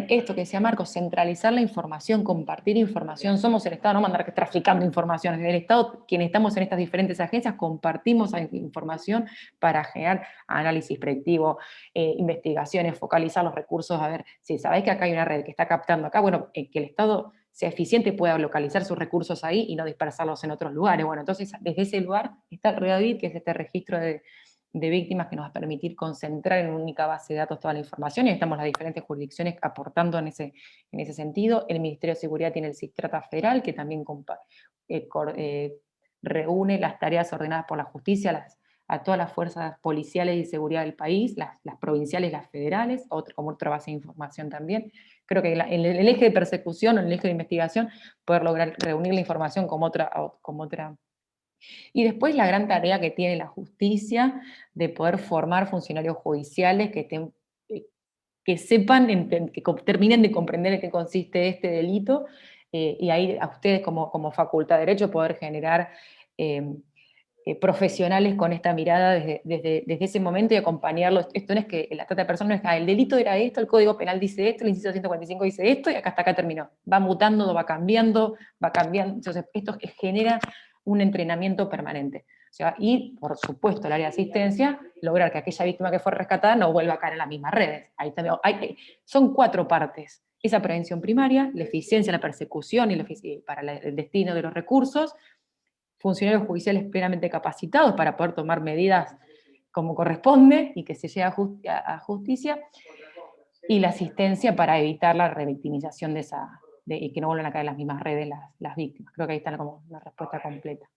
esto que decía Marcos, centralizar la información, compartir información. Somos el Estado, no mandar traficando información. En el Estado, quienes estamos en estas diferentes agencias, compartimos información para generar análisis predictivo, investigaciones, focalizar los recursos, a ver, si sabéis que acá hay una red que está captando acá, bueno, que el Estado sea eficiente y pueda localizar sus recursos ahí y no dispersarlos en otros lugares. Bueno, entonces, desde ese lugar está el REAVID, que es este registro de víctimas que nos va a permitir concentrar en una única base de datos toda la información, y estamos las diferentes jurisdicciones aportando en ese sentido. El Ministerio de Seguridad tiene el Sistrata Federal, que también reúne las tareas ordenadas por la justicia a todas las fuerzas policiales y de seguridad del país, las provinciales y las federales, como otra base de información también. Creo que en el eje de persecución o en el eje de investigación, poder lograr reunir la información como otra. Y después la gran tarea que tiene la justicia de poder formar funcionarios judiciales que sepan, que terminen de comprender en qué consiste este delito, y ahí a ustedes como Facultad de Derecho poder generar profesionales con esta mirada desde ese momento y acompañarlos. Esto no es que la trata de personas, no es que el delito era esto, el Código Penal dice esto, el inciso 145 dice esto, y hasta acá terminó. Va mutando, va cambiando. Entonces esto genera un entrenamiento permanente. O sea, y, por supuesto, el área de asistencia, lograr que aquella víctima que fue rescatada no vuelva a caer en las mismas redes. Ahí también, son 4 partes. Esa prevención primaria, la eficiencia, la persecución y para el destino de los recursos, funcionarios judiciales plenamente capacitados para poder tomar medidas como corresponde y que se llegue a justicia, y la asistencia para evitar la revictimización y que no vuelvan a caer en las mismas redes las víctimas. Creo que ahí está como una respuesta completa.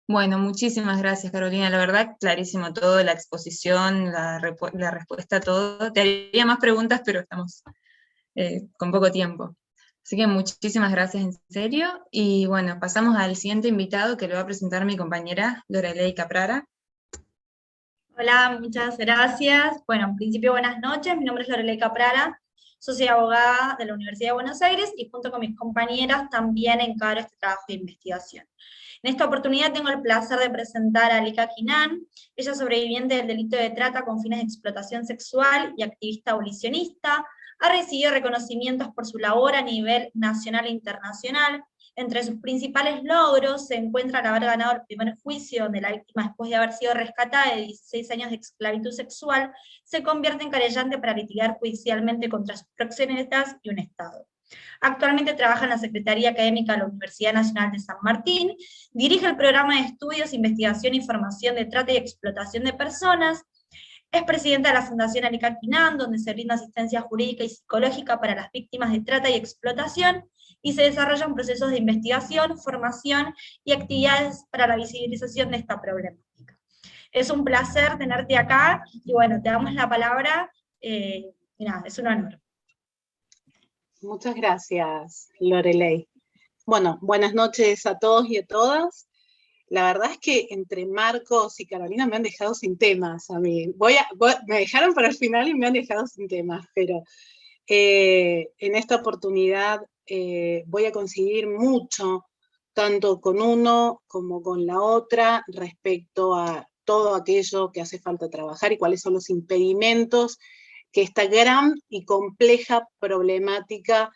Bueno, muchísimas gracias, Carolina. La verdad, clarísimo todo, la exposición, la respuesta a todo. Te haría más preguntas, pero estamos con poco tiempo. Así que muchísimas gracias, en serio. Y bueno, pasamos al siguiente invitado, que lo va a presentar mi compañera Lorelei Caprara. Hola, muchas gracias. Bueno, en principio, buenas noches. Mi nombre es Lorelei Caprara. Soy abogada de la Universidad de Buenos Aires y junto con mis compañeras también encaro este trabajo de investigación. En esta oportunidad tengo el placer de presentar a Alika Kinan. Ella es sobreviviente del delito de trata con fines de explotación sexual y activista abolicionista. Ha recibido reconocimientos por su labor a nivel nacional e internacional. Entre sus principales logros se encuentra el haber ganado el primer juicio, donde la víctima, después de haber sido rescatada de 16 años de esclavitud sexual, se convierte en querellante para litigar judicialmente contra sus proxenetas y un Estado. Actualmente trabaja en la Secretaría Académica de la Universidad Nacional de San Martín, dirige el programa de estudios, investigación y formación de trata y explotación de personas, es presidenta de la Fundación Alika Kinan, donde se brinda asistencia jurídica y psicológica para las víctimas de trata y explotación, y se desarrollan procesos de investigación, formación y actividades para la visibilización de esta problemática. Es un placer tenerte acá, y bueno, te damos la palabra, y nada, es un honor. Muchas gracias, Lorelei. Bueno, buenas noches a todos y a todas. La verdad es que entre Marcos y Carolina me han dejado sin temas a mí. Me dejaron para el final y me han dejado sin temas, pero en esta oportunidad voy a conseguir mucho, tanto con uno como con la otra, respecto a todo aquello que hace falta trabajar y cuáles son los impedimentos que esta gran y compleja problemática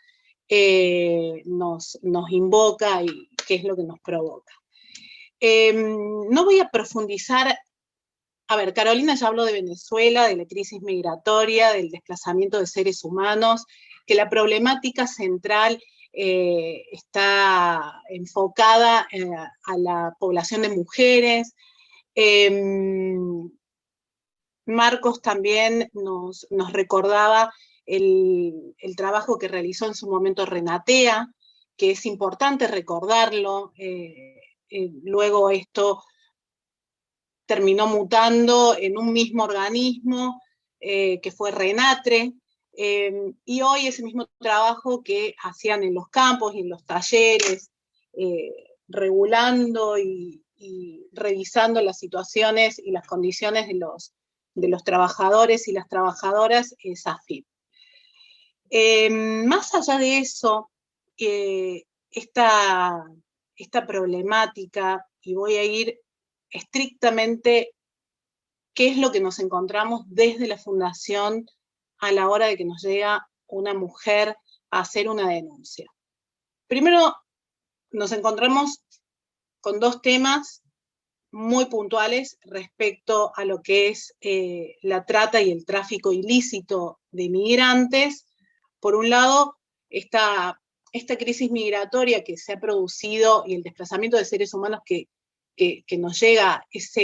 nos invoca y qué es lo que nos provoca. No voy a profundizar. A ver, Carolina ya habló de Venezuela, de la crisis migratoria, del desplazamiento de seres humanos, que la problemática central está enfocada a la población de mujeres. Marcos también nos recordaba el trabajo que realizó en su momento Renatea, que es importante recordarlo. Luego esto terminó mutando en un mismo organismo, que fue Renatre, y hoy ese mismo trabajo que hacían en los campos y en los talleres, regulando y revisando las situaciones y las condiciones de los trabajadores y las trabajadoras, es AFIP. Más allá de eso, esta problemática, y voy a ir estrictamente qué es lo que nos encontramos desde la Fundación a la hora de que nos llega una mujer a hacer una denuncia. Primero, nos encontramos con dos temas muy puntuales respecto a lo que es la trata y el tráfico ilícito de migrantes. Por un lado, esta crisis migratoria que se ha producido y el desplazamiento de seres humanos que nos llega esa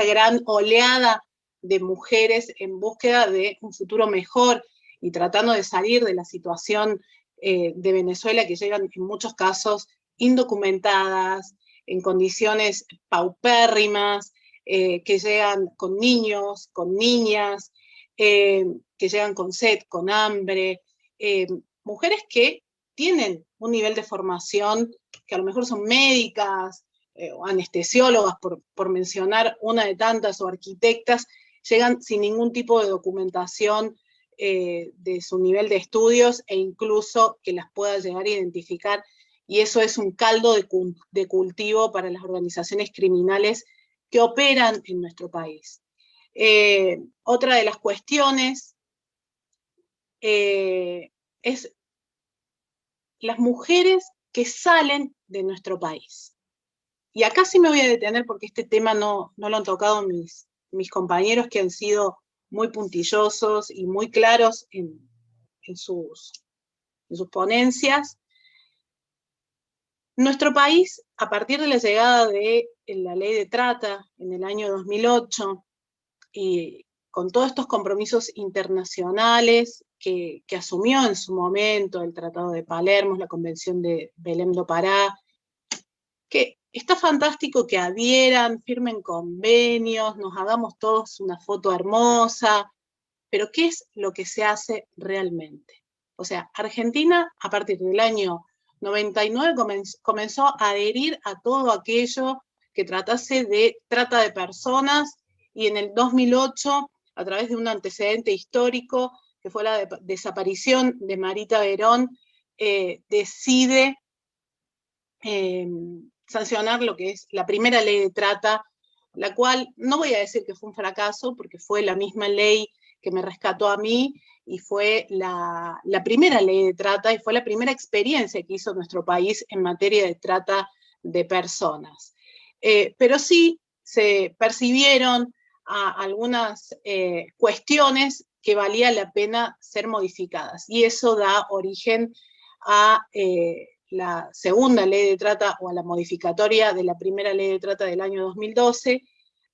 gran oleada de mujeres en búsqueda de un futuro mejor y tratando de salir de la situación de Venezuela, que llegan en muchos casos indocumentadas, en condiciones paupérrimas, que llegan con niños, con niñas, que llegan con sed, con hambre, mujeres que tienen un nivel de formación que a lo mejor son médicas, o anestesiólogas, por mencionar una de tantas, o arquitectas, llegan sin ningún tipo de documentación de su nivel de estudios, e incluso que las pueda llegar a identificar, y eso es un caldo de cultivo para las organizaciones criminales que operan en nuestro país. Otra de las cuestiones es las mujeres que salen de nuestro país. Y acá sí me voy a detener porque este tema no lo han tocado mis compañeros, que han sido muy puntillosos y muy claros en sus ponencias. Nuestro país, a partir de la llegada de la ley de trata en el año 2008, y con todos estos compromisos internacionales que asumió en su momento el Tratado de Palermo, la Convención de Belém do Pará, que está fantástico que adhieran, firmen convenios, nos hagamos todos una foto hermosa, pero ¿qué es lo que se hace realmente? O sea, Argentina, a partir del año 99, comenzó a adherir a todo aquello que tratase de trata de personas, y en el 2008, a través de un antecedente histórico, que fue la desaparición de Marita Verón, decide sancionar lo que es la primera ley de trata, la cual no voy a decir que fue un fracaso, porque fue la misma ley que me rescató a mí, y fue la primera ley de trata, y fue la primera experiencia que hizo nuestro país en materia de trata de personas. Pero sí se percibieron algunas cuestiones que valía la pena ser modificadas, y eso da origen a la segunda ley de trata, o a la modificatoria de la primera ley de trata del año 2012,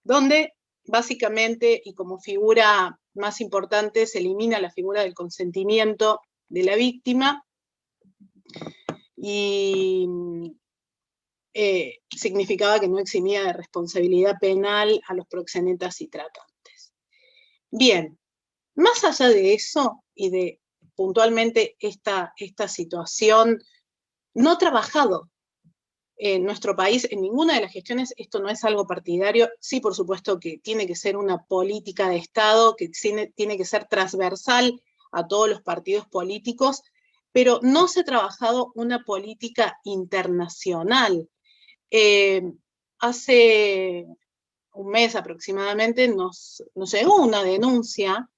donde básicamente, y como figura más importante, se elimina la figura del consentimiento de la víctima, y significaba que no eximía de responsabilidad penal a los proxenetas y tratantes. Bien, más allá de eso, y de puntualmente esta situación no trabajado en nuestro país, en ninguna de las gestiones, esto no es algo partidario, sí, por supuesto que tiene que ser una política de Estado, que tiene que ser transversal a todos los partidos políticos, pero no se ha trabajado una política internacional. Hace un mes aproximadamente nos llegó una denuncia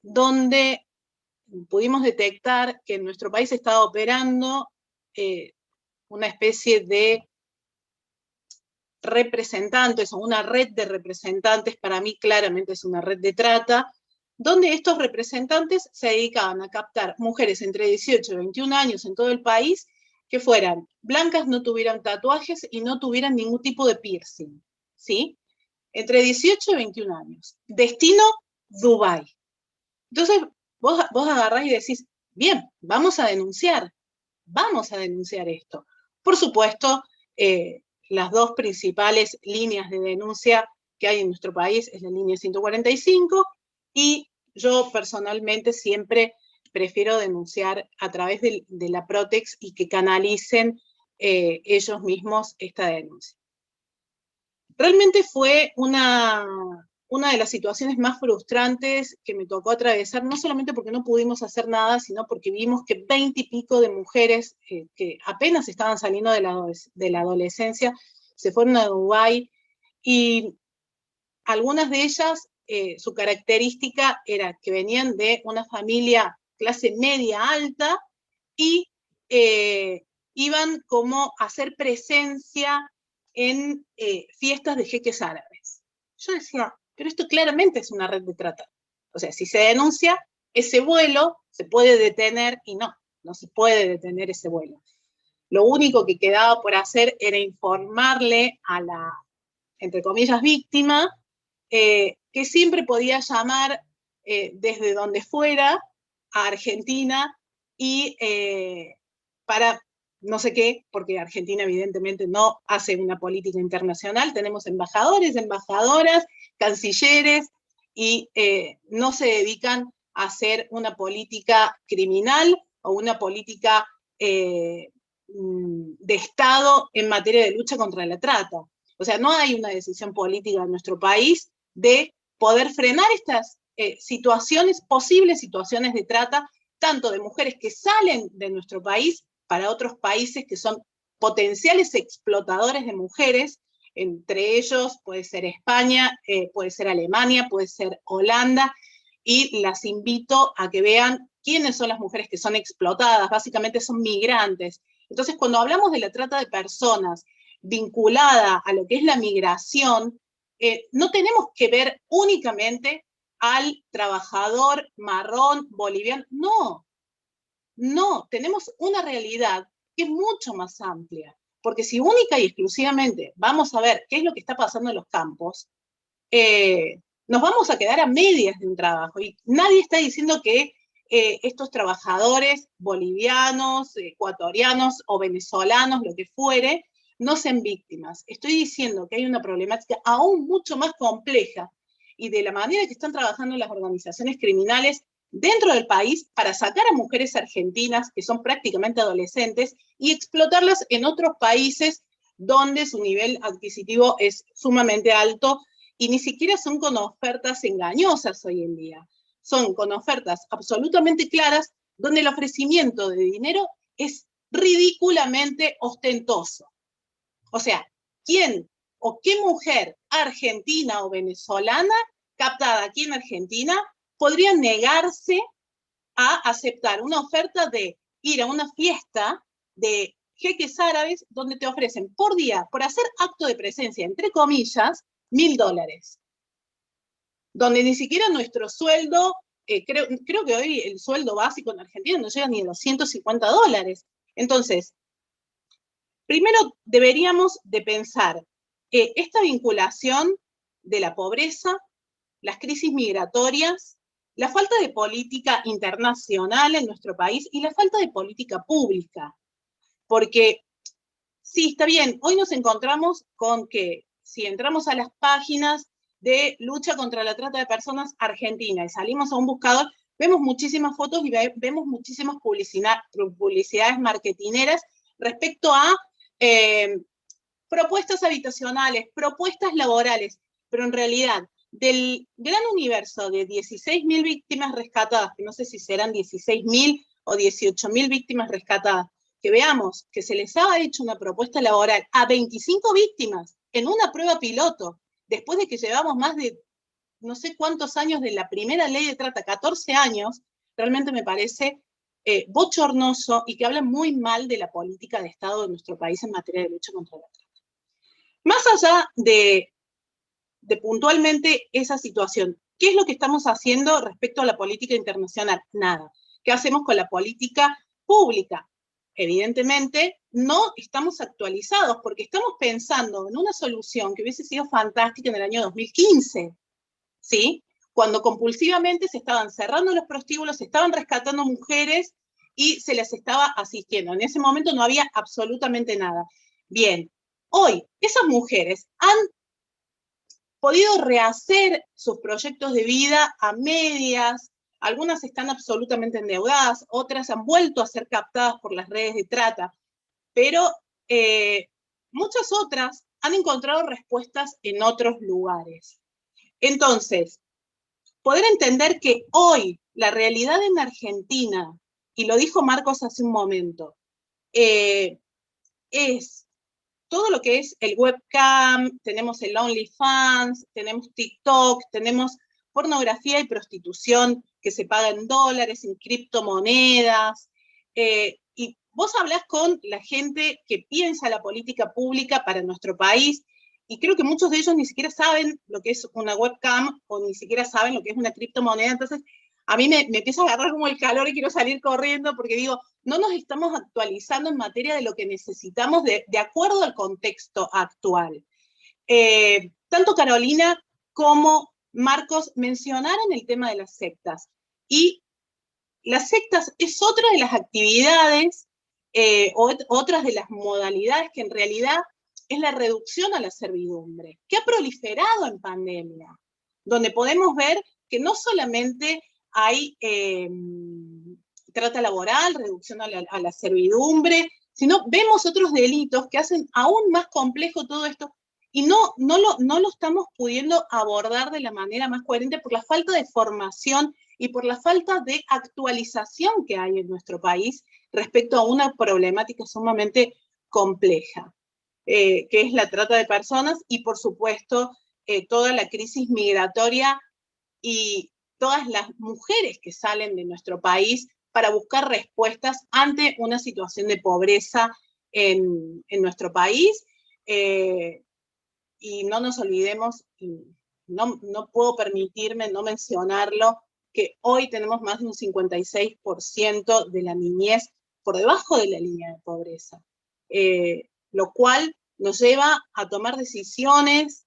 donde pudimos detectar que en nuestro país estaba operando una especie de representantes o una red de representantes, para mí claramente es una red de trata, donde estos representantes se dedicaban a captar mujeres entre 18 y 21 años en todo el país que fueran blancas, no tuvieran tatuajes y no tuvieran ningún tipo de piercing, ¿sí? Entre 18 y 21 años. Destino, Dubái. Entonces, vos agarrás y decís, bien, vamos a denunciar esto. Por supuesto, las dos principales líneas de denuncia que hay en nuestro país es la línea 145, y yo personalmente siempre prefiero denunciar a través de la Protex y que canalicen ellos mismos esta denuncia. Realmente fue una de las situaciones más frustrantes que me tocó atravesar, no solamente porque no pudimos hacer nada, sino porque vimos que 20 y pico de mujeres que apenas estaban saliendo de la adolescencia se fueron a Dubái, y algunas de ellas, su característica era que venían de una familia clase media alta y iban como a hacer presencia en fiestas de jeques árabes. Yo decía, pero esto claramente es una red de trata. O sea, si se denuncia, ese vuelo se puede detener, y no se puede detener ese vuelo. Lo único que quedaba por hacer era informarle a la, entre comillas, víctima, que siempre podía llamar desde donde fuera a Argentina y para no sé qué, porque Argentina evidentemente no hace una política internacional, tenemos embajadores, embajadoras, cancilleres, y no se dedican a hacer una política criminal o una política de Estado en materia de lucha contra la trata. O sea, no hay una decisión política en nuestro país de poder frenar estas situaciones, posibles situaciones de trata, tanto de mujeres que salen de nuestro país para otros países que son potenciales explotadores de mujeres, entre ellos puede ser España, puede ser Alemania, puede ser Holanda, y las invito a que vean quiénes son las mujeres que son explotadas, básicamente son migrantes. Entonces, cuando hablamos de la trata de personas vinculada a lo que es la migración, no tenemos que ver únicamente al trabajador marrón boliviano, no, tenemos una realidad que es mucho más amplia, porque si única y exclusivamente vamos a ver qué es lo que está pasando en los campos, nos vamos a quedar a medias de un trabajo, y nadie está diciendo que estos trabajadores bolivianos, ecuatorianos o venezolanos, lo que fuere, no sean víctimas. Estoy diciendo que hay una problemática aún mucho más compleja, y de la manera que están trabajando las organizaciones criminales dentro del país para sacar a mujeres argentinas que son prácticamente adolescentes y explotarlas en otros países donde su nivel adquisitivo es sumamente alto, y ni siquiera son con ofertas engañosas hoy en día. Son con ofertas absolutamente claras, donde el ofrecimiento de dinero es ridículamente ostentoso. O sea, ¿quién o qué mujer argentina o venezolana captada aquí en Argentina podría negarse a aceptar una oferta de ir a una fiesta de jeques árabes donde te ofrecen por día, por hacer acto de presencia, entre comillas, $1.000? Donde ni siquiera nuestro sueldo, creo que hoy el sueldo básico en Argentina no llega ni a los $150. Entonces, primero deberíamos de pensar esta vinculación de la pobreza, las crisis migratorias, la falta de política internacional en nuestro país y la falta de política pública. Porque, sí, está bien, hoy nos encontramos con que si entramos a las páginas de lucha contra la trata de personas argentina y salimos a un buscador, vemos muchísimas fotos y vemos muchísimas publicidades marketineras respecto a propuestas habitacionales, propuestas laborales, pero en realidad, del gran universo de 16.000 víctimas rescatadas, que no sé si serán 16.000 o 18.000 víctimas rescatadas, que veamos que se les ha hecho una propuesta laboral a 25 víctimas en una prueba piloto, después de que llevamos más de no sé cuántos años de la primera ley de trata, 14 años, realmente me parece bochornoso y que habla muy mal de la política de Estado de nuestro país en materia de lucha contra la trata. Más allá de puntualmente esa situación, ¿qué es lo que estamos haciendo respecto a la política internacional? Nada. ¿Qué hacemos con la política pública? Evidentemente, no estamos actualizados porque estamos pensando en una solución que hubiese sido fantástica en el año 2015, ¿sí? Cuando compulsivamente se estaban cerrando los prostíbulos, se estaban rescatando mujeres y se les estaba asistiendo. En ese momento no había absolutamente nada. Bien, hoy esas mujeres han podido rehacer sus proyectos de vida a medias, algunas están absolutamente endeudadas, otras han vuelto a ser captadas por las redes de trata, pero muchas otras han encontrado respuestas en otros lugares. Entonces, poder entender que hoy la realidad en Argentina, y lo dijo Marcos hace un momento, es todo lo que es el webcam, tenemos el OnlyFans, tenemos TikTok, tenemos pornografía y prostitución que se paga en dólares, en criptomonedas, y vos hablás con la gente que piensa la política pública para nuestro país, y creo que muchos de ellos ni siquiera saben lo que es una webcam, o ni siquiera saben lo que es una criptomoneda. Entonces a mí me empieza a agarrar como el calor y quiero salir corriendo porque digo, no nos estamos actualizando en materia de lo que necesitamos de acuerdo al contexto actual. Tanto Carolina como Marcos mencionaron el tema de las sectas. Y las sectas es otra de las actividades, otras de las modalidades que en realidad es la reducción a la servidumbre, que ha proliferado en pandemia, donde podemos ver que no solamente hay trata laboral, reducción a la servidumbre, sino vemos otros delitos que hacen aún más complejo todo esto y no lo estamos pudiendo abordar de la manera más coherente por la falta de formación y por la falta de actualización que hay en nuestro país respecto a una problemática sumamente compleja, que es la trata de personas y, por supuesto, toda la crisis migratoria y todas las mujeres que salen de nuestro país para buscar respuestas ante una situación de pobreza en nuestro país. Y no nos olvidemos, no puedo permitirme no mencionarlo, que hoy tenemos más de un 56% de la niñez por debajo de la línea de pobreza, lo cual nos lleva a tomar decisiones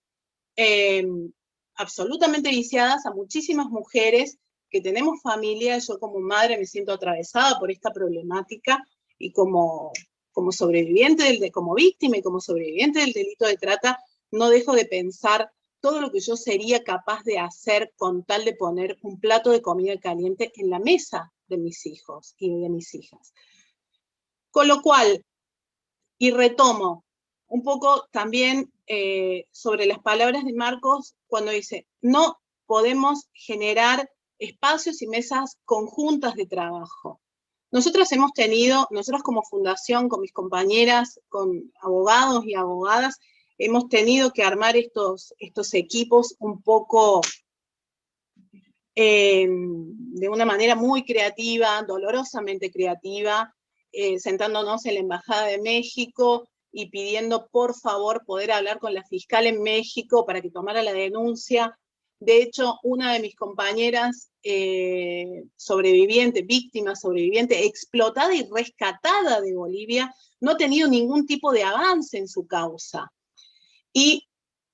absolutamente viciadas a muchísimas mujeres que tenemos familia. Yo como madre me siento atravesada por esta problemática y como sobreviviente, como víctima y como sobreviviente del delito de trata, no dejo de pensar todo lo que yo sería capaz de hacer con tal de poner un plato de comida caliente en la mesa de mis hijos y de mis hijas. Con lo cual, y retomo un poco también sobre las palabras de Marcos cuando dice, no podemos generar espacios y mesas conjuntas de trabajo. Nosotros como fundación, con mis compañeras, con abogados y abogadas, hemos tenido que armar estos equipos un poco de una manera muy creativa, dolorosamente creativa, sentándonos en la Embajada de México y pidiendo por favor poder hablar con la fiscal en México para que tomara la denuncia. De hecho, una de mis compañeras víctima sobreviviente, explotada y rescatada de Bolivia, no ha tenido ningún tipo de avance en su causa. Y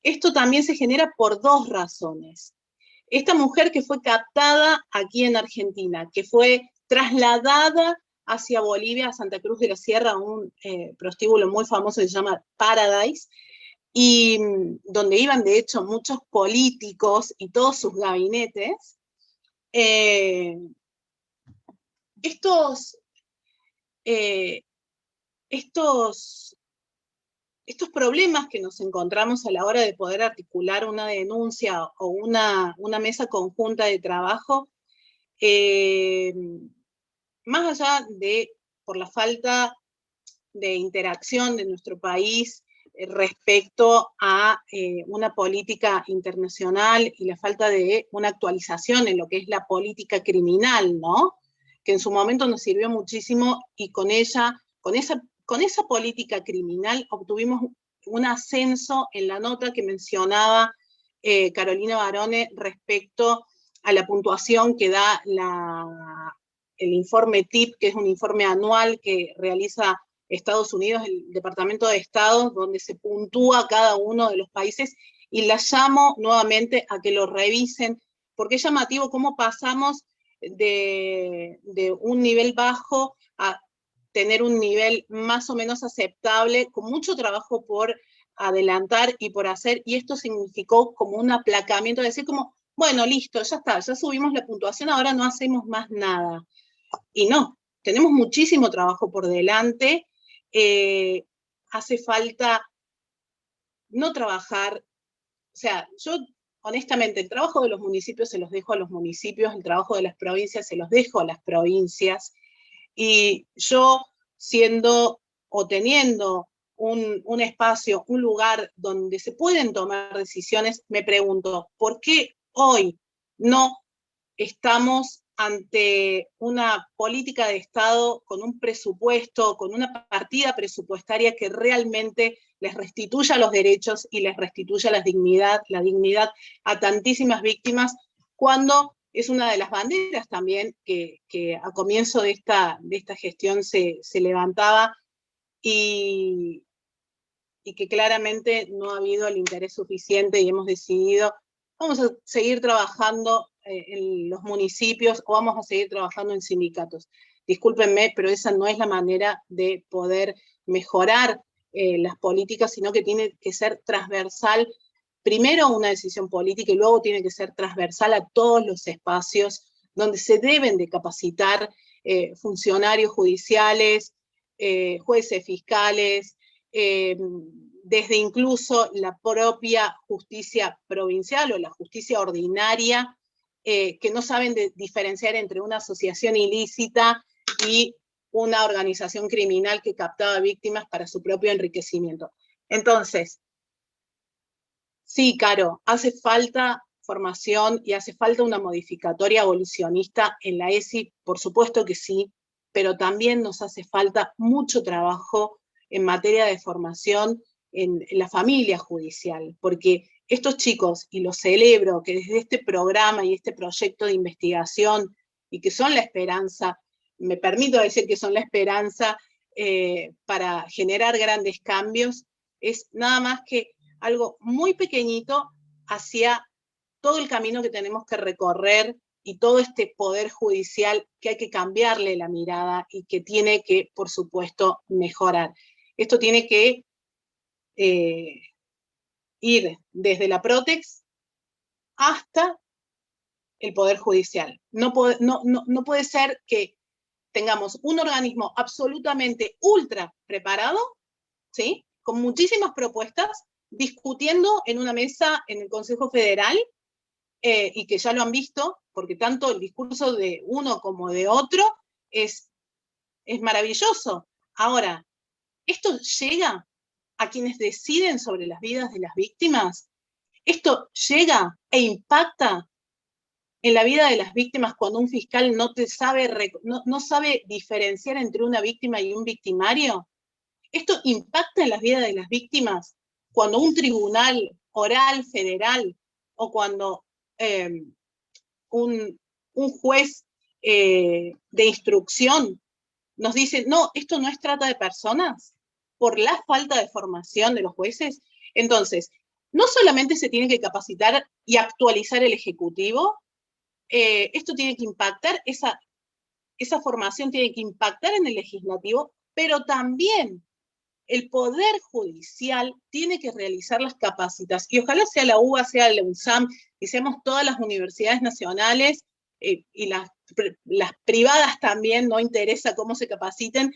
esto también se genera por dos razones. Esta mujer que fue captada aquí en Argentina, que fue trasladada hacia Bolivia, a Santa Cruz de la Sierra, a un prostíbulo muy famoso que se llama Paradise, y donde iban de hecho muchos políticos y todos sus gabinetes. Estos problemas que nos encontramos a la hora de poder articular una denuncia o una mesa conjunta de trabajo, más allá de por la falta de interacción de nuestro país respecto a una política internacional y la falta de una actualización en lo que es la política criminal, ¿no? que en su momento nos sirvió muchísimo, y con esa política criminal obtuvimos un ascenso en la nota que mencionaba Carolina Barone respecto a la puntuación que da el informe TIP, que es un informe anual que realiza Estados Unidos, el Departamento de Estado, donde se puntúa cada uno de los países, y la llamo nuevamente a que lo revisen, porque es llamativo cómo pasamos de un nivel bajo a tener un nivel más o menos aceptable, con mucho trabajo por adelantar y por hacer, y esto significó como un aplacamiento, decir como, bueno, listo, ya está, ya subimos la puntuación, ahora no hacemos más nada. Y no, tenemos muchísimo trabajo por delante, hace falta no trabajar, o sea, yo honestamente el trabajo de los municipios se los dejo a los municipios, el trabajo de las provincias se los dejo a las provincias, y yo siendo o teniendo un espacio, un lugar donde se pueden tomar decisiones, me pregunto, ¿por qué hoy no estamos ante una política de Estado con un presupuesto, con una partida presupuestaria que realmente les restituya los derechos y les restituya la dignidad a tantísimas víctimas, cuando es una de las banderas también que a comienzo de esta gestión se levantaba, y que claramente no ha habido el interés suficiente, y hemos decidido, vamos a seguir trabajando en los municipios, o vamos a seguir trabajando en sindicatos. Discúlpenme, pero esa no es la manera de poder mejorar las políticas, sino que tiene que ser transversal, primero una decisión política, y luego tiene que ser transversal a todos los espacios donde se deben de capacitar funcionarios judiciales, jueces, fiscales, desde incluso la propia justicia provincial o la justicia ordinaria, que no saben diferenciar entre una asociación ilícita y una organización criminal que captaba víctimas para su propio enriquecimiento. Entonces, sí, Caro, hace falta formación y hace falta una modificatoria abolicionista en la ESI, por supuesto que sí, pero también nos hace falta mucho trabajo en materia de formación en la familia judicial, porque estos chicos, y los celebro, que desde este programa y este proyecto de investigación, y que son la esperanza, me permito decir que son la esperanza para generar grandes cambios, es nada más que algo muy pequeñito hacia todo el camino que tenemos que recorrer, y todo este poder judicial que hay que cambiarle la mirada y que tiene que, por supuesto, mejorar. Esto tiene que ir desde la Protex hasta el Poder Judicial. No puede ser que tengamos un organismo absolutamente ultra preparado, ¿sí?, con muchísimas propuestas, discutiendo en una mesa en el Consejo Federal, y que ya lo han visto, porque tanto el discurso de uno como de otro es maravilloso. Ahora, ¿esto llega a quienes deciden sobre las vidas de las víctimas? ¿Esto llega e impacta en la vida de las víctimas cuando un fiscal no sabe diferenciar entre una víctima y un victimario? ¿Esto impacta en la vida de las víctimas cuando un tribunal oral federal, o cuando un juez de instrucción nos dice, no, esto no es trata de personas, por la falta de formación de los jueces? Entonces, no solamente se tiene que capacitar y actualizar el Ejecutivo, esto tiene que impactar, esa formación tiene que impactar en el Legislativo, pero también el Poder Judicial tiene que realizar las capacitaciones, y ojalá sea la UBA, sea la UNSAM, y seamos todas las universidades nacionales, y las privadas también, no interesa cómo se capaciten,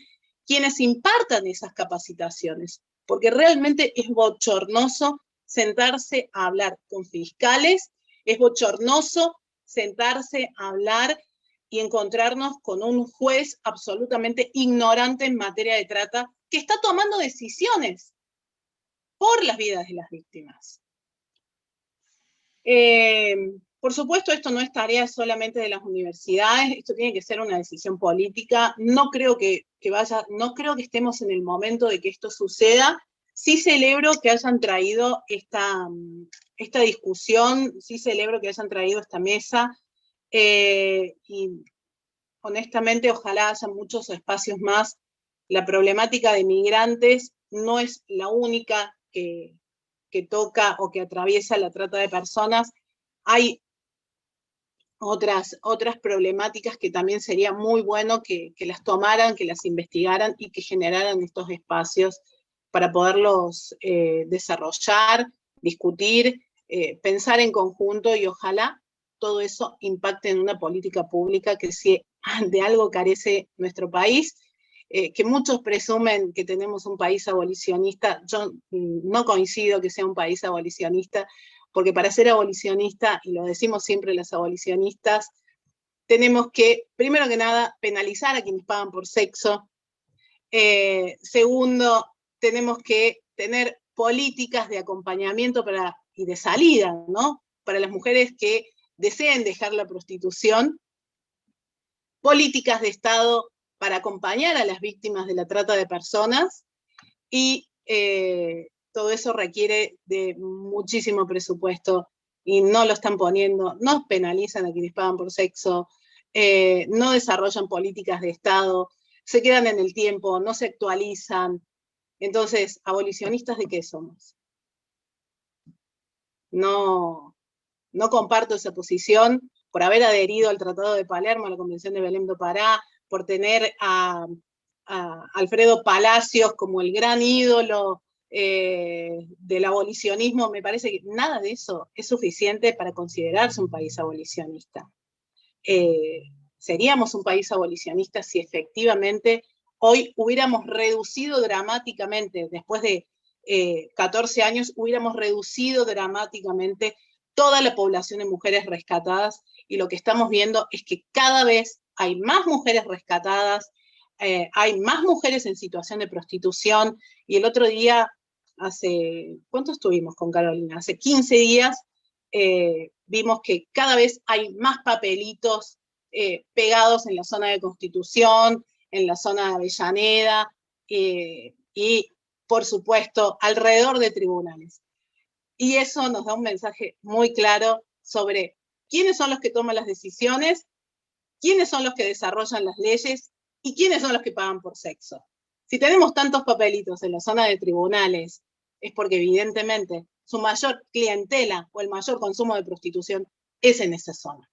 quienes impartan esas capacitaciones, porque realmente es bochornoso sentarse a hablar con fiscales, es bochornoso sentarse a hablar y encontrarnos con un juez absolutamente ignorante en materia de trata, que está tomando decisiones por las vidas de las víctimas. Por supuesto, esto no es tarea solamente de las universidades, esto tiene que ser una decisión política. No creo no creo que estemos en el momento de que esto suceda. Sí celebro que hayan traído esta discusión, sí celebro que hayan traído esta mesa, y honestamente ojalá haya muchos espacios más. La problemática de migrantes no es la única que toca o que atraviesa la trata de personas. Hay otras problemáticas que también sería muy bueno que las tomaran, que las investigaran y que generaran estos espacios para poderlos desarrollar, discutir, pensar en conjunto, y ojalá todo eso impacte en una política pública que si de algo carece nuestro país, que muchos presumen que tenemos un país abolicionista. Yo no coincido que sea un país abolicionista, porque para ser abolicionista, y lo decimos siempre las abolicionistas, tenemos que, primero que nada, penalizar a quienes pagan por sexo. Segundo, tenemos que tener políticas de acompañamiento y de salida, ¿no? Para las mujeres que deseen dejar la prostitución, políticas de Estado para acompañar a las víctimas de la trata de personas, y todo eso requiere de muchísimo presupuesto y no lo están poniendo. No penalizan a quienes pagan por sexo, no desarrollan políticas de Estado, se quedan en el tiempo, no se actualizan. Entonces, ¿abolicionistas de qué somos? No comparto esa posición. Por haber adherido al Tratado de Palermo, a la Convención de Belém do Pará, por tener a Alfredo Palacios como el gran ídolo del abolicionismo, me parece que nada de eso es suficiente para considerarse un país abolicionista. Seríamos un país abolicionista si efectivamente hoy hubiéramos reducido dramáticamente, después de 14 años, hubiéramos reducido dramáticamente toda la población de mujeres rescatadas, y lo que estamos viendo es que cada vez hay más mujeres rescatadas, hay más mujeres en situación de prostitución, y el otro día, ¿cuánto estuvimos con Carolina? Hace 15 días vimos que cada vez hay más papelitos pegados en la zona de Constitución, en la zona de Avellaneda, y por supuesto alrededor de tribunales. Y eso nos da un mensaje muy claro sobre quiénes son los que toman las decisiones, quiénes son los que desarrollan las leyes y quiénes son los que pagan por sexo. Si tenemos tantos papelitos en la zona de tribunales, es porque evidentemente su mayor clientela o el mayor consumo de prostitución es en esa zona.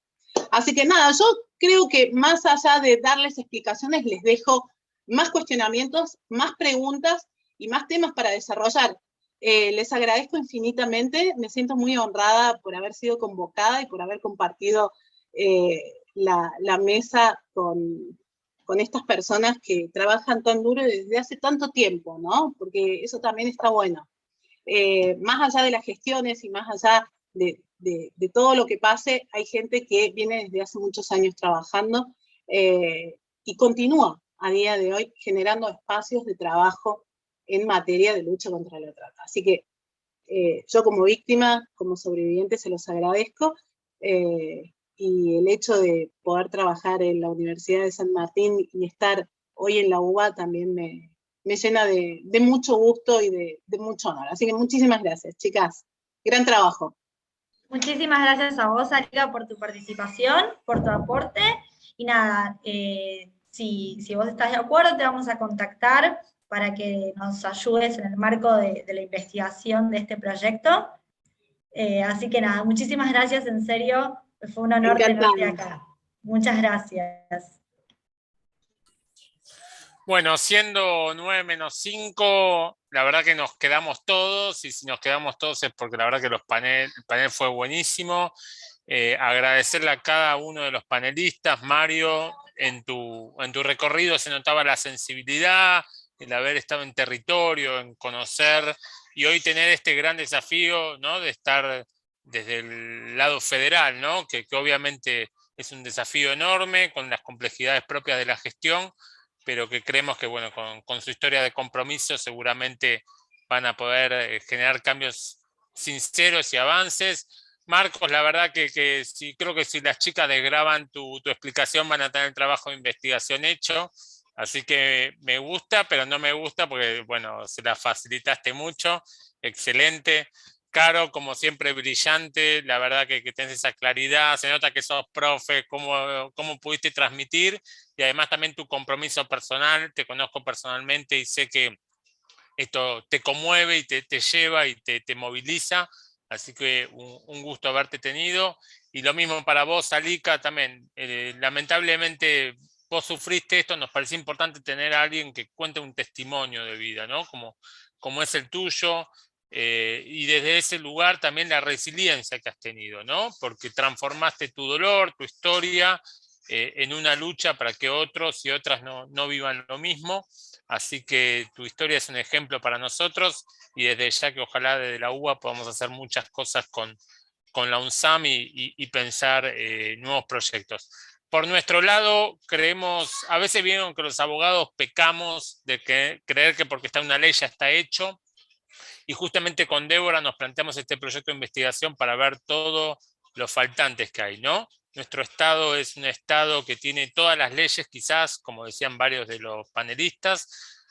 Así que nada, yo creo que más allá de darles explicaciones, les dejo más cuestionamientos, más preguntas y más temas para desarrollar. Les agradezco infinitamente, me siento muy honrada por haber sido convocada y por haber compartido la mesa con estas personas que trabajan tan duro desde hace tanto tiempo, ¿no? Porque eso también está bueno. Más allá de las gestiones y más allá de todo lo que pase, hay gente que viene desde hace muchos años trabajando y continúa a día de hoy generando espacios de trabajo en materia de lucha contra la trata. Así que yo como víctima, como sobreviviente, se los agradezco, y el hecho de poder trabajar en la Universidad de San Martín y estar hoy en la UBA también me llena de mucho gusto y de mucho honor. Así que muchísimas gracias, chicas. Gran trabajo. Muchísimas gracias a vos, Arica, por tu participación, por tu aporte. Y nada, si vos estás de acuerdo, te vamos a contactar para que nos ayudes en el marco de la investigación de este proyecto. Así que nada, muchísimas gracias, en serio, fue un honor tenerte acá. Muchas gracias. Bueno, siendo 9 menos 5, la verdad que nos quedamos todos, y si nos quedamos todos es porque la verdad que el panel fue buenísimo. Agradecerle a cada uno de los panelistas. Mario, en tu recorrido se notaba la sensibilidad, el haber estado en territorio, en conocer, y hoy tener este gran desafío, ¿no?, de estar desde el lado federal, ¿no?, que obviamente es un desafío enorme con las complejidades propias de la gestión, pero que creemos que, bueno, con su historia de compromiso seguramente van a poder generar cambios sinceros y avances. Marcos, la verdad que sí, creo que si las chicas desgraban tu explicación van a tener el trabajo de investigación hecho, así que me gusta, pero no me gusta porque, bueno, se la facilitaste mucho, excelente. Caro, como siempre, brillante, la verdad que tenés esa claridad, se nota que sos profe, cómo pudiste transmitir, y además también tu compromiso personal, te conozco personalmente y sé que esto te conmueve y te lleva y te moviliza, así que un gusto haberte tenido. Y lo mismo para vos, Alika, también. Lamentablemente vos sufriste esto, nos parecía importante tener a alguien que cuente un testimonio de vida, ¿no? Como es el tuyo, y desde ese lugar también la resiliencia que has tenido, ¿no? Porque transformaste tu dolor, tu historia, en una lucha para que otros y otras no vivan lo mismo. Así que tu historia es un ejemplo para nosotros y desde ya que ojalá desde la UBA podamos hacer muchas cosas con la UNSAM y pensar nuevos proyectos. Por nuestro lado, creemos, a veces vieron que los abogados pecamos de creer que porque está una ley ya está hecho, y justamente con Débora nos planteamos este proyecto de investigación para ver todos los faltantes que hay, ¿no? Nuestro estado es un estado que tiene todas las leyes, quizás, como decían varios de los panelistas,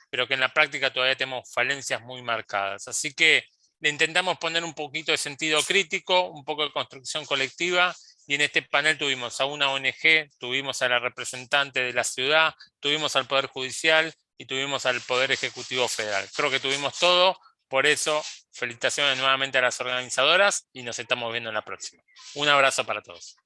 pero que en la práctica todavía tenemos falencias muy marcadas. Así que le intentamos poner un poquito de sentido crítico, un poco de construcción colectiva, y en este panel tuvimos a una ONG, tuvimos a la representante de la ciudad, tuvimos al Poder Judicial y tuvimos al Poder Ejecutivo Federal. Creo que tuvimos todo. Por eso, felicitaciones nuevamente a las organizadoras y nos estamos viendo en la próxima. Un abrazo para todos.